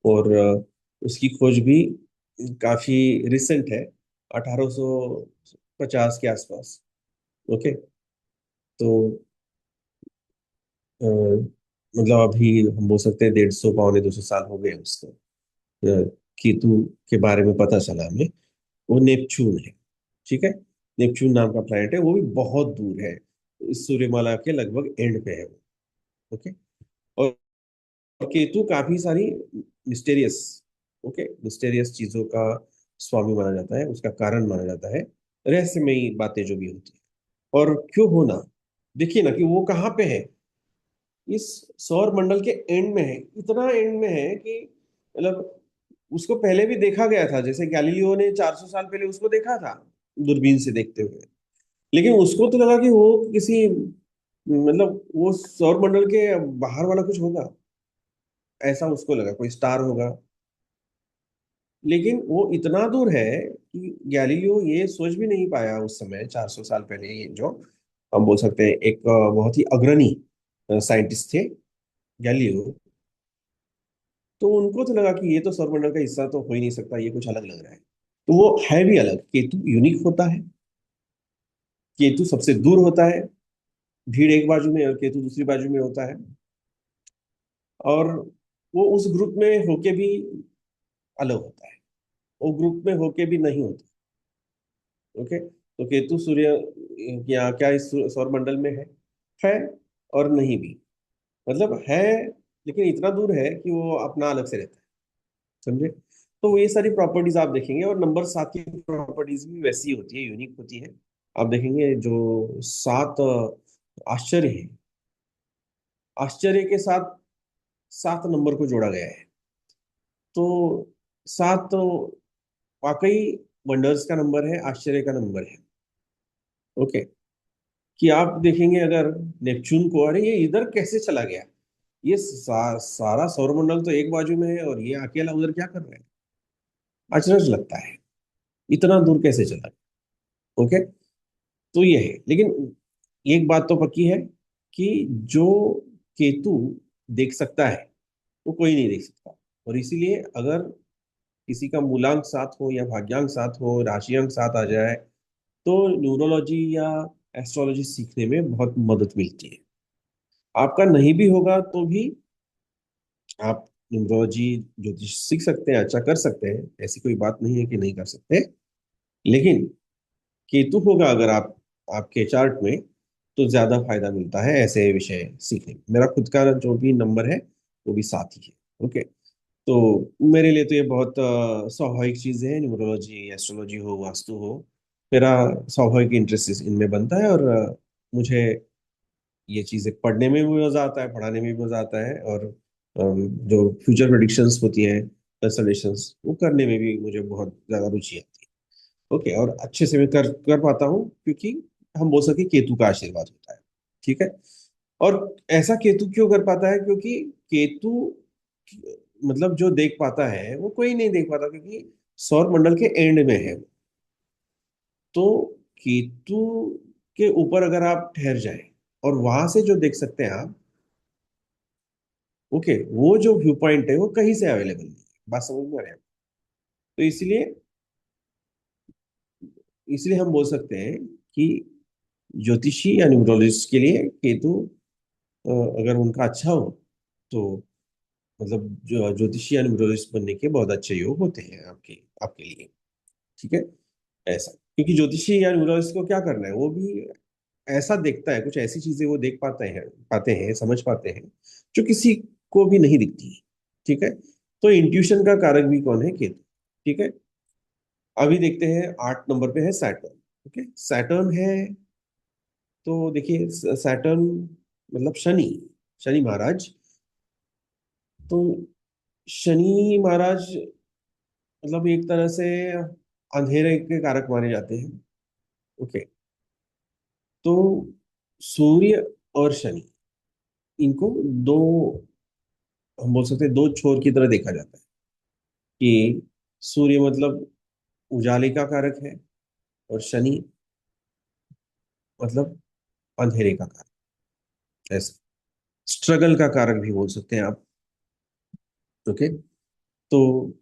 और उसकी खोज भी काफी रिसेंट है, 1850 के आसपास। ओके, तो मतलब अभी हम बोल सकते हैं 150 पौने 200 साल हो गए उसको। केतु के बारे में पता चला हमें, वो नेपच्यून है। ठीक है, नेपच्यून नाम का प्लैनेट है, वो भी बहुत दूर है, इस सूर्यमाला के लगभग एंड पे है वो। ओके, और केतु काफी सारी मिस्टेरियस, ओके, मिस्टेरियस चीजों का स्वामी माना जाता है, उसका कारण माना जाता है, रहस्यमयी बातें जो भी होती है। और क्यों होना, देखिए ना कि वो कहाँ पे है, इस सौर मंडल के एंड में है, इतना एंड में है कि मतलब उसको पहले भी देखा गया था, जैसे गैलीलियो ने 400 साल पहले उसको देखा था दूरबीन से देखते हुए। लेकिन उसको तो लगा कि वो किसी, मतलब वो सौर मंडल के बाहर वाला कुछ होगा, ऐसा उसको लगा, कोई स्टार होगा। लेकिन वो इतना दूर है कि गैलीलियो ये सोच भी नहीं पाया उस समय, 400 साल पहले, ये जो हम बोल सकते हैं एक बहुत ही अग्रणी साइंटिस्ट थे गैलीलियो। तो उनको तो लगा कि ये तो सौरमंडल का हिस्सा तो हो ही नहीं सकता, ये कुछ अलग लग रहा है। तो वो है भी अलग, केतु यूनिक होता है। केतु सबसे दूर होता है, भीड़ एक बाजू में और केतु दूसरी बाजू में होता है। और वो उस ग्रुप में होके भी अलग होता है, वो ग्रुप में होके भी नहीं होता। ओके, तो केतु सूर्य या क्या इस सौर मंडल में है और नहीं भी, मतलब है, लेकिन इतना दूर है कि वो अपना अलग से रहता है। समझे? तो ये सारी प्रॉपर्टीज आप देखेंगे, और नंबर 7 की प्रॉपर्टीज भी वैसी होती है, यूनिक होती है। आप देखेंगे जो 7 आश्चर्य है, आश्चर्य के साथ 7 नंबर को जोड़ा गया है। तो 7 तो वाकई वंडर्स का नंबर है, आश्चर्य का नंबर है। ओके, कि आप देखेंगे अगर नेपच्यून को, अरे ये इधर कैसे चला गया, ये सारा सौरमंडल तो एक बाजू में है और ये अकेला उधर क्या कर रहा है, अचरज लगता है, इतना दूर कैसे चला गया। ओके, तो ये है। लेकिन एक बात तो पक्की है कि जो केतु देख सकता है वो कोई नहीं देख सकता। और इसीलिए अगर किसी का मूलांक 7 हो या भाग्यांक 7 हो, राशियांक 7 आ जाए, तो न्यूरोलॉजी या एस्ट्रोलॉजी सीखने में बहुत मदद मिलती है। आपका नहीं भी होगा तो भी आप न्यूमरोलॉजी ज्योतिष सीख सकते हैं, अच्छा कर सकते हैं, ऐसी कोई बात नहीं है कि नहीं कर सकते। लेकिन केतु होगा अगर आप आपके चार्ट में, तो ज्यादा फायदा मिलता है ऐसे विषय सीखने में। मेरा खुद का जो भी नंबर है वो भी 7 ही है। ओके, तो मेरे लिए तो ये बहुत स्वाभाविक चीज है, न्यूमरोलॉजी, एस्ट्रोलॉजी हो, वास्तु हो, मेरा स्वाभाविक इंटरेस्ट इनमें बनता है। और मुझे ये चीजें पढ़ने में भी मजा आता है, पढ़ाने में भी मजा आता है, और जो फ्यूचर प्रेडिक्शंस होती हैं, कंसल्टेशंस, वो करने में भी मुझे बहुत ज्यादा रुचि आती है। ओके, और अच्छे से मैं कर कर पाता हूँ, क्योंकि हम बोल सके केतु का आशीर्वाद होता है। ठीक है। और ऐसा केतु क्यों कर पाता है? क्योंकि केतु मतलब जो देख पाता है वो कोई नहीं देख पाता, क्योंकि सौर मंडल के एंड में है। तो केतु के ऊपर अगर आप ठहर जाएं और वहां से जो देख सकते हैं आप, ओके, वो जो व्यू पॉइंट है वो कहीं से अवेलेबल नहीं है। बात समझ में आ रही है? तो इसलिए इसलिए हम बोल सकते हैं कि ज्योतिषी या न्यूमरोलॉजिस्ट के लिए केतु अगर उनका अच्छा हो, तो मतलब जो ज्योतिषी या न्यूमरोलॉजिस्ट बनने के बहुत अच्छे योग होते हैं आपके आपके लिए। ठीक है, ऐसा, क्योंकि ज्योतिषी या न्यूमरोलॉजिस्ट को क्या करना है, वो भी ऐसा देखता है, कुछ ऐसी चीजें वो देख पाते हैं, समझ पाते हैं, जो किसी को भी नहीं दिखती। ठीक है, तो इंट्यूशन का कारक भी कौन है? केतु। ठीक है, अभी देखते हैं 8 नंबर पे है सैटर्न। ओके, सैटर्न है, तो देखिए सैटर्न मतलब शनि, शनि महाराज। तो शनि महाराज मतलब एक तरह से अंधेरे के कारक माने जाते हैं। ओके, तो सूर्य और शनि, इनको दो, हम बोल सकते हैं दो छोर की तरह देखा जाता है। कि सूर्य मतलब उजाले का कारक है, और शनि मतलब अंधेरे का कारक, ऐसा स्ट्रगल का कारक भी बोल सकते हैं आप। ओके, तो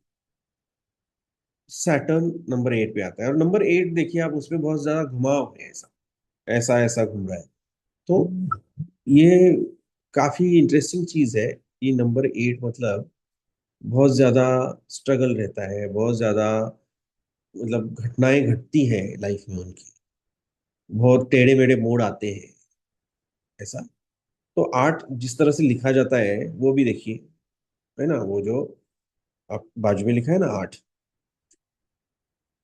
सैटर्न नंबर 8 पे आता है, और नंबर 8 देखिए आप, उसमें बहुत ज्यादा घुमाव है, ऐसा ऐसा ऐसा घूम रहा है। तो ये काफी इंटरेस्टिंग चीज है कि नंबर 8 मतलब बहुत ज्यादा स्ट्रगल रहता है, बहुत ज्यादा मतलब घटनाएं घटती हैं लाइफ में उनकी, बहुत टेढ़े मेढ़े मोड़ आते हैं, ऐसा। तो 8 जिस तरह से लिखा जाता है वो भी देखिए, है ना, वो जो आप बाजू में लिखा है ना 8,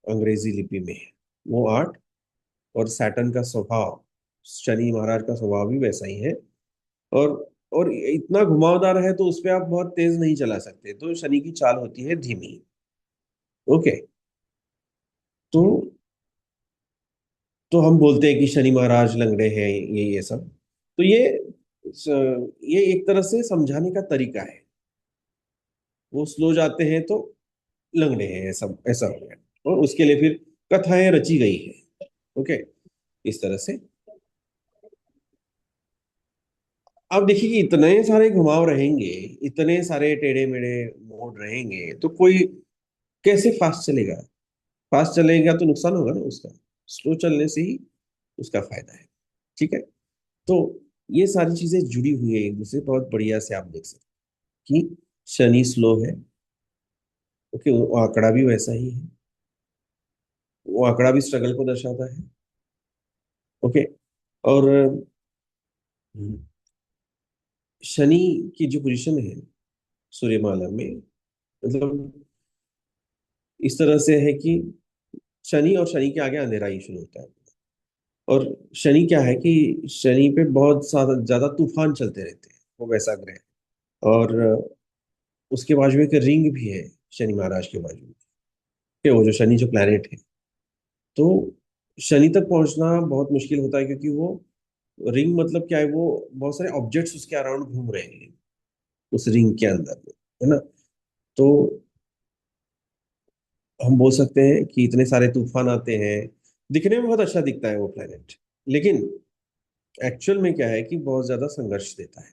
अंग्रेजी लिपि में, वो 8। और सैटर्न का स्वभाव, शनि महाराज का स्वभाव भी वैसा ही है। और और इतना घुमावदार है, तो उस पे आप बहुत तेज नहीं चला सकते, तो शनि की चाल होती है धीमी। ओके, तो हम बोलते हैं कि शनि महाराज लंगड़े हैं, ये सब। तो ये एक तरह से समझाने का तरीका है। वो स्लो जाते हैं तो लंगड़े हैं, ऐसा ऐसा हो गया। और उसके लिए फिर कथाएं रची गई है। ओके, इस तरह से। अब देखिए कि इतने सारे घुमाव रहेंगे, इतने सारे टेढ़े मेढ़े मोड़ रहेंगे, तो कोई कैसे फास्ट चलेगा? फास्ट चलेगा तो नुकसान होगा ना उसका। स्लो चलने से ही उसका फायदा है। ठीक है। तो ये सारी चीजें जुड़ी हुई है एक दूसरे, बहुत बढ़िया से आप देख सकते हैं कि शनि स्लो है। ओके, वो आंकड़ा भी वैसा ही है, वो आंकड़ा भी स्ट्रगल को दर्शाता है। ओके। और शनि की जो पोजीशन है सूर्यमाला में, मतलब इस तरह से है कि शनि और शनि के आगे अंधेरा ही शुरू होता है। और शनि क्या है कि शनि पे बहुत ज्यादा ज्यादा तूफान चलते रहते हैं, वो वैसा ग्रह है। और उसके बाजू में एक रिंग भी है, शनि महाराज के बाजू में, कि वो जो शनि जो प्लैनेट है, तो शनि तक पहुंचना बहुत मुश्किल होता है, क्योंकि वो रिंग मतलब क्या है, वो बहुत सारे ऑब्जेक्ट्स उसके अराउंड घूम रहे हैं उस रिंग के अंदर में, है ना। तो हम बोल सकते हैं कि इतने सारे तूफान आते हैं, दिखने में बहुत अच्छा दिखता है वो प्लेनेट, लेकिन एक्चुअल में क्या है कि बहुत ज्यादा संघर्ष देता है।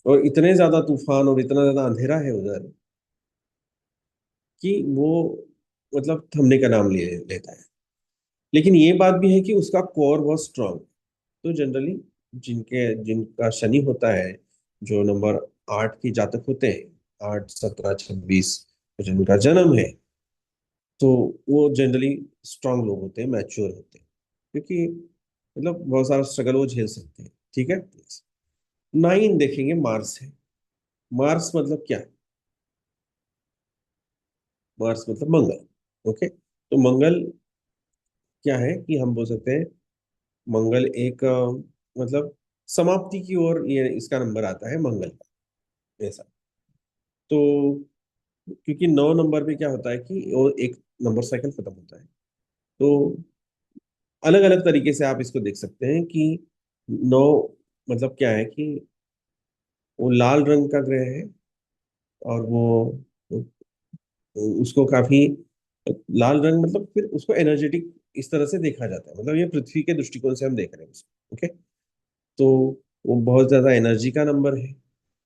और इतने ज्यादा तूफान और इतना ज्यादा अंधेरा है उधर कि वो मतलब थमने का नाम ले लेता है। लेकिन ये बात भी है कि उसका कोर बहुत स्ट्रांग। तो जनरली जिनका शनि होता है, जो नंबर 8 के जातक होते हैं, 8, 17, 26, जिनका जन्म है, तो वो जनरली स्ट्रांग लोग होते हैं, मैच्योर होते हैं, क्योंकि मतलब बहुत सारा स्ट्रगल वो झेल सकते हैं। ठीक है। 9 देखेंगे, मार्स है। मार्स मतलब क्या? मार्स मतलब मंगल। ओके, तो मंगल क्या है कि हम बोल सकते हैं, मंगल एक मतलब समाप्ति की ओर ये इसका नंबर आता है मंगल का, ऐसा। तो क्योंकि 9 नंबर पे क्या होता है कि वो एक नंबर साइकिल खत्म होता है। तो अलग अलग तरीके से आप इसको देख सकते हैं कि 9 मतलब क्या है कि वो लाल रंग का ग्रह है। और वो उसको काफी लाल रंग मतलब फिर उसको एनर्जेटिक इस तरह से देखा जाता है, मतलब ये पृथ्वी के दृष्टिकोण से हम देख रहे हैं उसको। ओके। तो वो बहुत ज्यादा एनर्जी का नंबर है,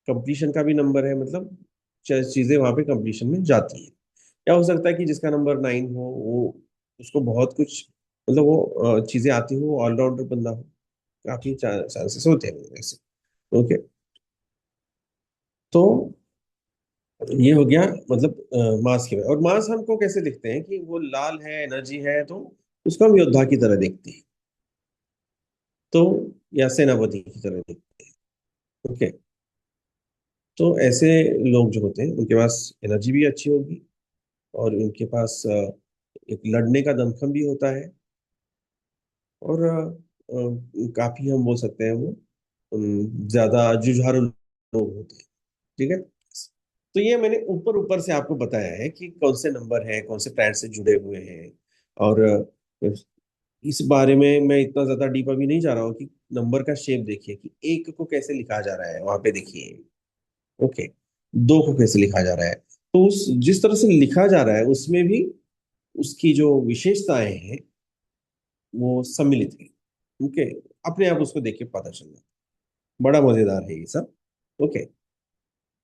कंप्लीशन का भी नंबर है, मतलब चीजें वहां पे कंप्लीशन में जाती है। क्या हो सकता है कि जिसका नंबर 9 हो, वो उसको बहुत कुछ मतलब वो चीजें आती हो, ऑलराउंडर बंदा हो, काफी चांसेस होते हैं ऐसे। ओके। तो ये हो गया मतलब मास के बारे। और मास हमको कैसे दिखते हैं कि वो लाल है, एनर्जी है, तो उसको हम योद्धा की तरह देखते हैं, तो या सेनापति की तरह देखते हैं। ओके। तो ऐसे लोग जो होते हैं उनके पास एनर्जी भी अच्छी होगी, और उनके पास एक लड़ने का दमखम भी होता है। और काफी हम बोल सकते हैं वो ज्यादा जुझारू लोग होते हैं। ठीक है। तो ये मैंने ऊपर ऊपर से आपको बताया है कि कौन से नंबर हैं, कौन से प्लैनेट से जुड़े हुए हैं। और इस बारे में मैं इतना ज्यादा डीप अभी नहीं जा रहा हूँ कि नंबर का शेप देखिए कि एक को कैसे लिखा जा रहा है वहां पे देखिए। ओके। दो को कैसे लिखा जा रहा है, तो उस जिस तरह से लिखा जा रहा है उसमें भी उसकी जो विशेषताएं हैं वो सम्मिलित है। ओके। अपने आप उसको देख के पता चल जाता है। बड़ा मजेदार है ये सब। ओके।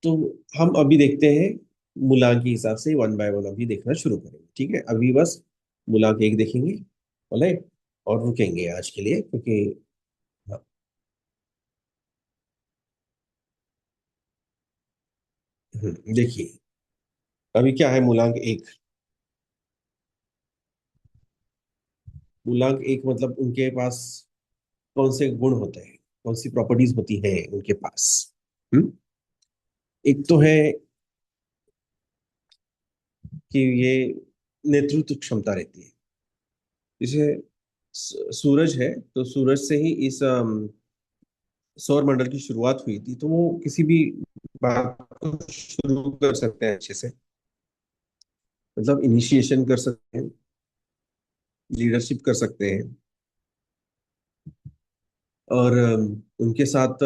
तो हम अभी देखते हैं, मूलांक के हिसाब से 1 बाय 1 अभी देखना शुरू करेंगे। ठीक है, अभी बस मूलांक एक देखेंगे। बोले, और रुकेंगे आज के लिए, क्योंकि हाँ, देखिए अभी क्या है मूलांक एक। मूलांक एक मतलब उनके पास कौन से गुण होते हैं, कौन सी प्रॉपर्टीज होती है उनके पास। हम्म एक तो है कि ये नेतृत्व क्षमता रहती है। जैसे सूरज है, तो सूरज से ही इस सौर मंडल की शुरुआत हुई थी, तो वो किसी भी बात को शुरू कर सकते हैं अच्छे से, मतलब इनिशिएशन कर सकते हैं, लीडरशिप कर सकते हैं। और उनके साथ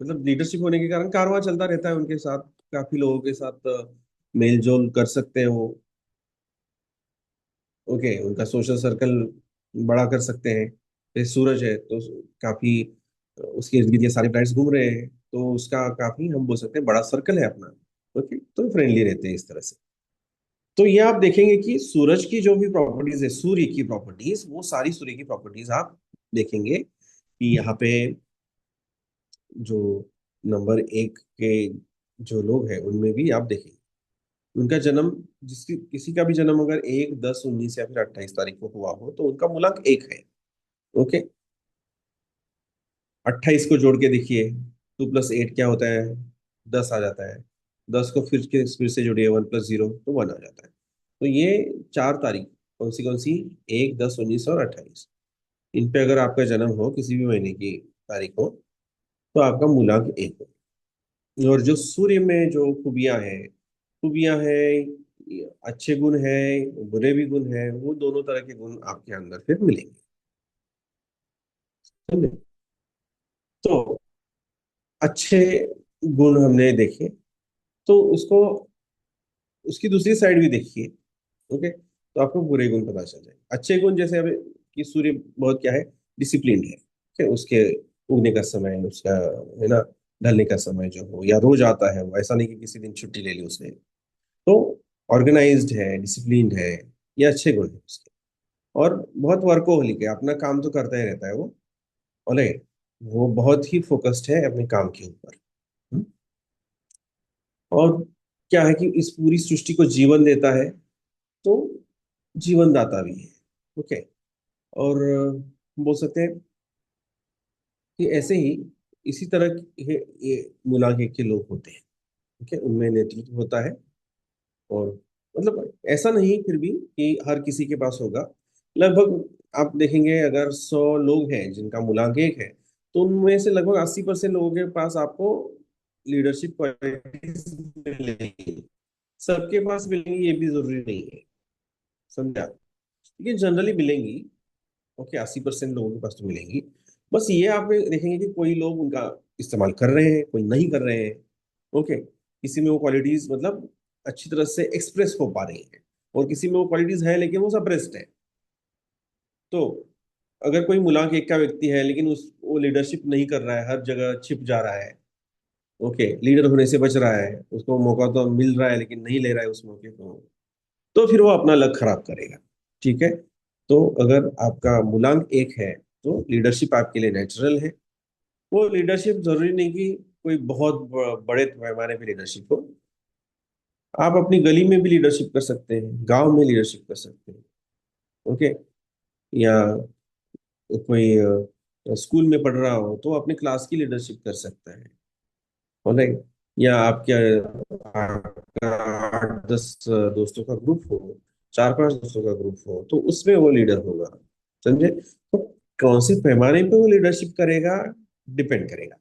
मतलब लीडरशिप होने के कारण कारवां चलता रहता है उनके साथ, काफी लोगों के साथ मेल जोल कर सकते हैं वो। ओके, उनका सोशल सर्कल बड़ा कर सकते हैं। फिर सूरज है तो काफी उसके इर्द गिर्द ये सारे प्लैनेट्स घूम रहे हैं, तो उसका काफी हम बोल सकते हैं बड़ा सर्कल है अपना। ओके, तो फ्रेंडली रहते हैं इस तरह से। तो ये आप देखेंगे कि सूरज की जो भी प्रॉपर्टीज है, सूर्य की प्रॉपर्टीज, वो सारी सूर्य की प्रॉपर्टीज आप देखेंगे कि यहाँ पे जो नंबर 1 के जो लोग हैं उनमें भी आप देखेंगे उनका जन्म, जिसकी किसी का भी जन्म अगर 1, 10, 19 या फिर 28 तारीख को हुआ हो तो उनका मूलांक 1 है। ओके, 28 को जोड़ के देखिए, 2+8 क्या होता है, 10 आ जाता है। 10 को फिर से जोड़िए, 1+0 तो 1 आ जाता है। तो ये 4 तारीख कौन सी, 1, 10, 19 और 28, इन पे अगर आपका जन्म हो किसी भी महीने की तारीख हो तो आपका मूलांक 1 हो। और जो सूर्य में जो खूबियां हैं, अच्छे गुण हैं, बुरे भी गुण हैं, वो दोनों तरह के गुण आपके अंदर फिर मिलेंगे। समझे? तो अच्छे गुण हमने देखे, तो उसको उसकी दूसरी साइड भी देखिए। ओके, तो आपको बुरे गुण पता चल जाए। अच्छे गुण जैसे अब कि सूर्य बहुत क्या है, डिसिप्लिन्ड है। ठीक है, उसके उगने का समय, उसका है ना, ढलने का समय जो हो, या रोज आता है वो, ऐसा नहीं कि किसी दिन छुट्टी ले ली उसने। तो ऑर्गेनाइज्ड है, डिसिप्लिन्ड है, ये अच्छे गुण है उसके। और बहुत वर्कोहोलिक है, अपना काम तो करता ही रहता है वो। बोले, वो बहुत ही फोकस्ड है अपने काम के ऊपर। हम्म? और क्या है कि इस पूरी सृष्टि को जीवन देता है, तो जीवन दाता भी है। ओके, और बोल सकते हैं कि ऐसे ही इसी तरह ये मुलांके के लोग होते हैं। ठीक है, उनमें नेतृत्व होता है। और मतलब ऐसा नहीं फिर भी कि हर किसी के पास होगा। लगभग आप देखेंगे अगर 100 लोग हैं जिनका मूलांक 1 है, तो उनमें से लगभग 80% लोगों के पास आपको लीडरशिप क्वालिटीज मिलेंगी। सबके पास मिलेंगी ये भी जरूरी नहीं है, समझा? लेकिन जनरली मिलेंगी। ओके, 80% लोगों के पास तो मिलेंगी। बस ये आप देखेंगे कि कोई लोग उनका इस्तेमाल कर रहे हैं, कोई नहीं कर रहे हैं। ओके, किसी में वो क्वालिटीज मतलब अच्छी तरह से एक्सप्रेस हो पा रही हैं, और किसी में वो क्वालिटीज है लेकिन वो सप्रेस्ड है। तो अगर कोई मूलांक 1 का व्यक्ति है लेकिन उस वो लीडरशिप नहीं कर रहा है, हर जगह छिप जा रहा है, ओके, लीडर होने से बच रहा है, उसको मौका तो मिल रहा है लेकिन नहीं ले रहा है उस मौके को, तो फिर वो अपना लक खराब करेगा। ठीक है, तो अगर आपका मूलांक 1 है तो लीडरशिप आपके लिए नेचुरल है। वो लीडरशिप जरूरी नहीं कि कोई बहुत बड़े पैमाने पे लीडरशिप हो। आप अपनी गली में भी लीडरशिप कर सकते हैं, गांव में लीडरशिप कर सकते हैं। ओके, या कोई स्कूल में पढ़ रहा हो तो अपने क्लास की लीडरशिप कर सकता है। ऑलराइट, या आपके आपका 8, 10 दोस्तों का ग्रुप हो, 4, 5 दोस्तों का ग्रुप हो, तो उसमें वो लीडर होगा। समझे? तो कौन से पैमाने पे वो लीडरशिप करेगा, डिपेंड करेगा।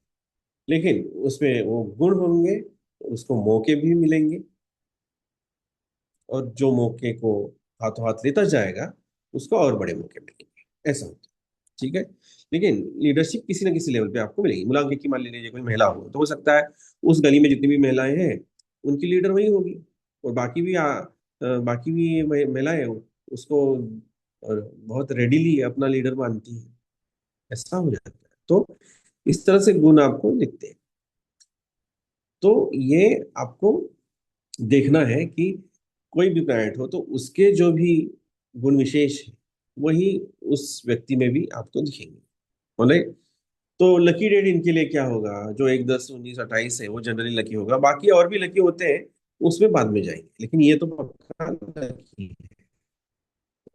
लेकिन उसमें वो गुण होंगे, उसको मौके भी मिलेंगे, और जो मौके को हाथों हाथ लेता जाएगा उसको और बड़े मौके मिलेंगे। ऐसा होता है। ठीक है, लेकिन लीडरशिप किसी ना किसी लेवल पे आपको मिलेगी। मुलांकन की मान लीजिए कोई महिला हो तो हो सकता है उस गली में जितनी भी महिलाएं हैं उनकी लीडर वही होगी, और बाकी भी महिलाएं उसको बहुत रेडीली अपना लीडर मानती हैं। ऐसा हो जाता है। तो इस तरह से गुण आपको दिखते हैं। तो ये आपको देखना है कि कोई भी प्लैनेट हो तो उसके जो भी गुण विशेष है वही उस व्यक्ति में भी आपको दिखेंगे। राइट? तो लकी डेट इनके लिए क्या होगा, जो 1, 10, 19, 28 है वो जनरली लकी होगा, बाकी और भी लकी होते हैं, उसमें बाद में जाएंगे, लेकिन ये तो पक्का लकी है।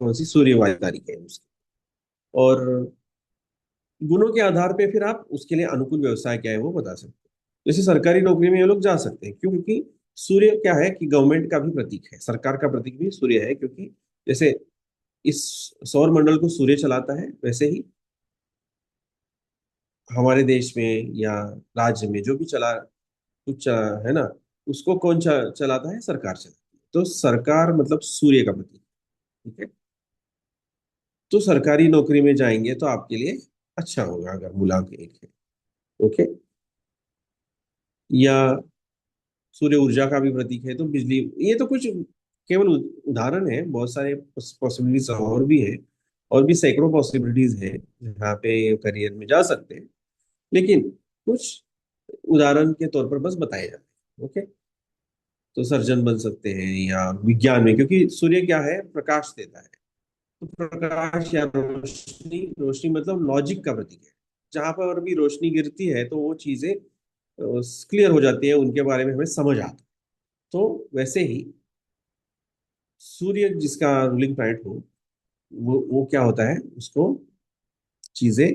कौन सी, सूर्य वाली तारीख है उसकी। और गुणों के आधार पे फिर आप उसके लिए अनुकूल व्यवसाय क्या है वो बता सकते हैं। जैसे सरकारी नौकरी में ये लोग जा सकते हैं, क्यों? क्योंकि सूर्य क्या है कि गवर्नमेंट का भी प्रतीक है, सरकार का प्रतीक भी सूर्य है। क्योंकि जैसे इस सौर मंडल को सूर्य चलाता है, वैसे ही हमारे देश में या राज्य में जो भी है ना, उसको कौन चलाता है? सरकार चलाती है। तो सरकार मतलब सूर्य का प्रतीक। ठीक है, तो सरकारी नौकरी में जाएंगे तो आपके लिए अच्छा होगा अगर मूलांक 1 है। ओके, या सूर्य ऊर्जा का भी प्रतीक है, तो बिजली, ये तो कुछ केवल उदाहरण है, बहुत सारे पॉसिबिलिटीज और भी है, और भी सैकड़ों पॉसिबिलिटीज है जहाँ पे करियर में जा सकते हैं, लेकिन कुछ उदाहरण के तौर पर बस बताए जाते हैं। ओके, तो सर्जन बन सकते हैं, या विज्ञान में, क्योंकि सूर्य क्या है, प्रकाश देता है। तो प्रकाश या रोशनी, रोशनी मतलब लॉजिक का प्रतीक है। जहां पर भी रोशनी गिरती है तो वो चीजें क्लियर हो जाती है, उनके बारे में हमें समझ आता है। तो वैसे ही सूर्य जिसका रूलिंग प्लैनेट हो, वो क्या होता है, उसको चीजें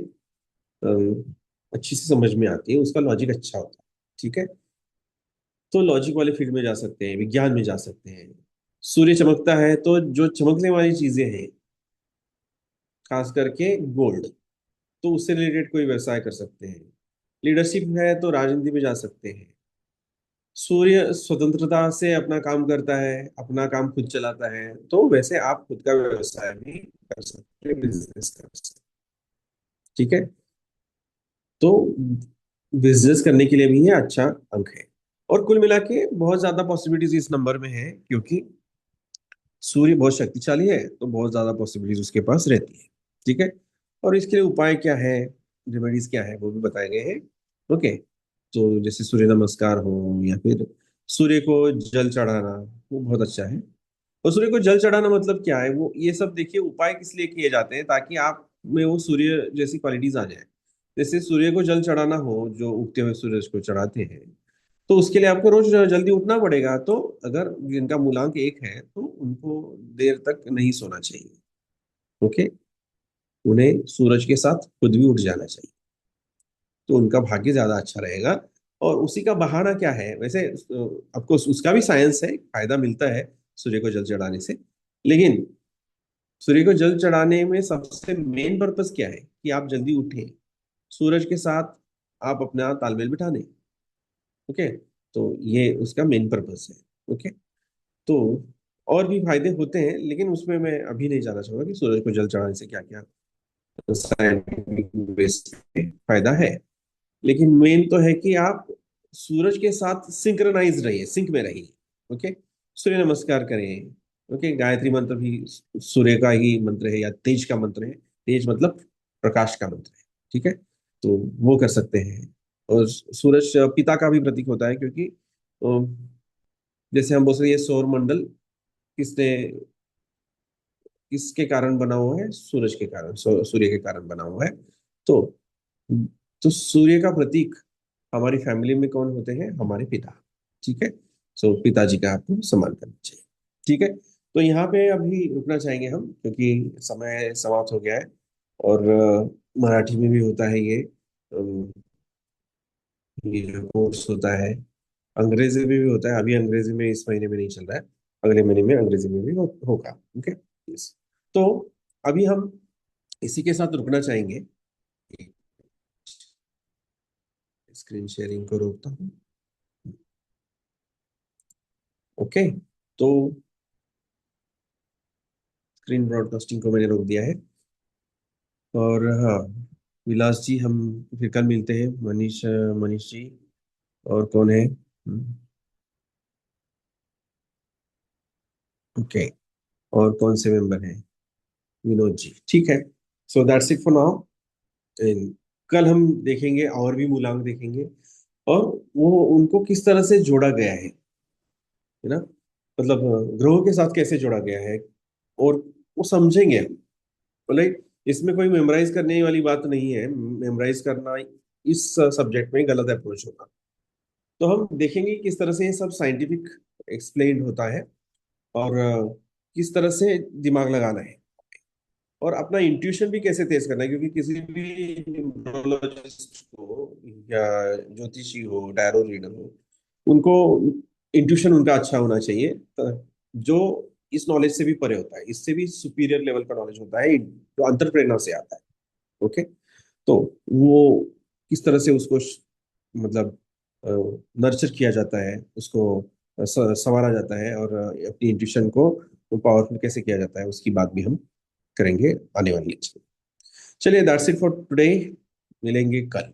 अच्छी से समझ में आती है, उसका लॉजिक अच्छा होता है। ठीक है, तो लॉजिक वाले फील्ड में जा सकते हैं, विज्ञान में जा सकते हैं। सूर्य चमकता है तो जो चमकने वाली चीजें हैं, खास करके गोल्ड, तो उससे रिलेटेड कोई व्यवसाय कर सकते हैं। लीडरशिप है तो राजनीति में जा सकते हैं। सूर्य स्वतंत्रता से अपना काम करता है, अपना काम खुद चलाता है, तो वैसे आप खुद का व्यवसाय भी कर सकते हैं, बिजनेस कर सकते हैं। ठीक है, तो बिजनेस करने के लिए भी ये अच्छा अंक है। और कुल मिला के बहुत ज्यादा पॉसिबिलिटीज इस नंबर में है, क्योंकि सूर्य बहुत शक्तिशाली है, तो बहुत ज्यादा पॉसिबिलिटीज उसके पास रहती है। ठीक है, और इसके लिए उपाय क्या है, रेमेडीज क्या है, वो भी बताए गए हैं। ओके, तो जैसे सूर्य नमस्कार हो, या फिर सूर्य को जल चढ़ाना, वो बहुत अच्छा है। और सूर्य को जल चढ़ाना मतलब क्या है, वो ये सब देखिए उपाय किस लिए किए जाते हैं, ताकि आप में वो सूर्य जैसी क्वालिटीज आ जाए। जैसे सूर्य को जल चढ़ाना हो, जो उगते हुए सूरज को चढ़ाते हैं, तो उसके लिए आपको रोज जल्दी उठना पड़ेगा। तो अगर जिनका मूलांक 1 है तो उनको देर तक नहीं सोना चाहिए। ओके, उन्हें सूरज के साथ खुद भी उठ जाना चाहिए, तो उनका भाग्य ज्यादा अच्छा रहेगा। और उसी का बहाना क्या है वैसे, आपको उसका भी साइंस है, फायदा मिलता है सूर्य को जल चढ़ाने से। लेकिन सूर्य को जल चढ़ाने में सबसे मेन पर्पस क्या है, कि आप जल्दी उठें, सूरज के साथ आप अपना तालमेल बिठा लें। ओके, तो ये उसका मेन पर्पस है। ओके, तो और भी फायदे होते हैं, लेकिन उसमें मैं अभी नहीं जाना चाहूंगा कि सूरज को जल चढ़ाने से क्या क्या साइंटिफिक बेस पे फायदा है। लेकिन मेन तो है कि आप सूरज के साथ सिंक्रनाइज रहिए, सिंक में रहिए। ओके, सूर्य नमस्कार करें। ओके, गायत्री मंत्र भी सूर्य का ही मंत्र है, या तेज का मंत्र है। तेज मतलब प्रकाश का मंत्र है। ठीक है, तो वो कर सकते हैं। और सूरज पिता का भी प्रतीक होता है, क्योंकि जैसे हम बोल सकते हैं, ये सौर मंडल किसने, किसके कारण बना हुआ है, सूरज के कारण, सूर्य के कारण बना हुआ है। तो सूर्य का प्रतीक हमारी फैमिली में कौन होते हैं, हमारे पिता। ठीक है, सो पिताजी का आपको सम्मान करना चाहिए। ठीक है, तो यहाँ पे अभी रुकना चाहेंगे हम, क्योंकि समय समाप्त हो गया है। और मराठी में भी होता है ये कोर्स होता है, अंग्रेजी में भी होता है। अभी अंग्रेजी में इस महीने में नहीं चल रहा है, अगले महीने में अंग्रेजी में भी होगा। Okay, yes. तो अभी हम इसी के साथ रुकना चाहेंगे। स्क्रीन शेयरिंग को रोकता हूँ। ओके, तो स्क्रीन ब्रॉडकास्टिंग को मैंने रोक दिया है। और हाँ, विलास जी, हम फिर कल मिलते हैं। मनीष, मनीष जी, और कौन है, ओके, और कौन से मेंबर हैं, विनोद जी। ठीक है, so that's it for now. And कल हम देखेंगे, और भी मूलांक देखेंगे, और वो उनको किस तरह से जोड़ा गया है ना, मतलब ग्रहों के साथ कैसे जोड़ा गया है, और वो समझेंगे हम। लाइक, इसमें कोई मेमोराइज करने वाली बात नहीं है। मेमोराइज करना इस सब्जेक्ट में गलत अप्रोच होगा। तो हम देखेंगे कि किस तरह से ये सब साइंटिफिक एक्सप्लेन्ड होता है, और किस तरह से दिमाग लगाना है, और अपना इंट्यूशन भी कैसे तेज करना है। क्योंकि किसी भी न्यूमरोलॉजिस्ट को, या ज्योतिषी हो, टैरो रीडर हो, उनको इंट्यूशन उनका अच्छा होना चाहिए, जो इस नॉलेज से भी परे होता है, इससे भी सुपीरियर लेवल का नॉलेज होता है, जो अंतर्प्रेरणा से आता है। ओके, तो वो किस तरह से उसको मतलब नर्चर किया जाता है, उसको संवारा जाता है, और अपनी इंट्यूशन को पावरफुल कैसे किया जाता है, उसकी बात भी हम करेंगे आने वाली लेक्चर में। चलिए, दैट्स इट फॉर टुडे। मिलेंगे कल।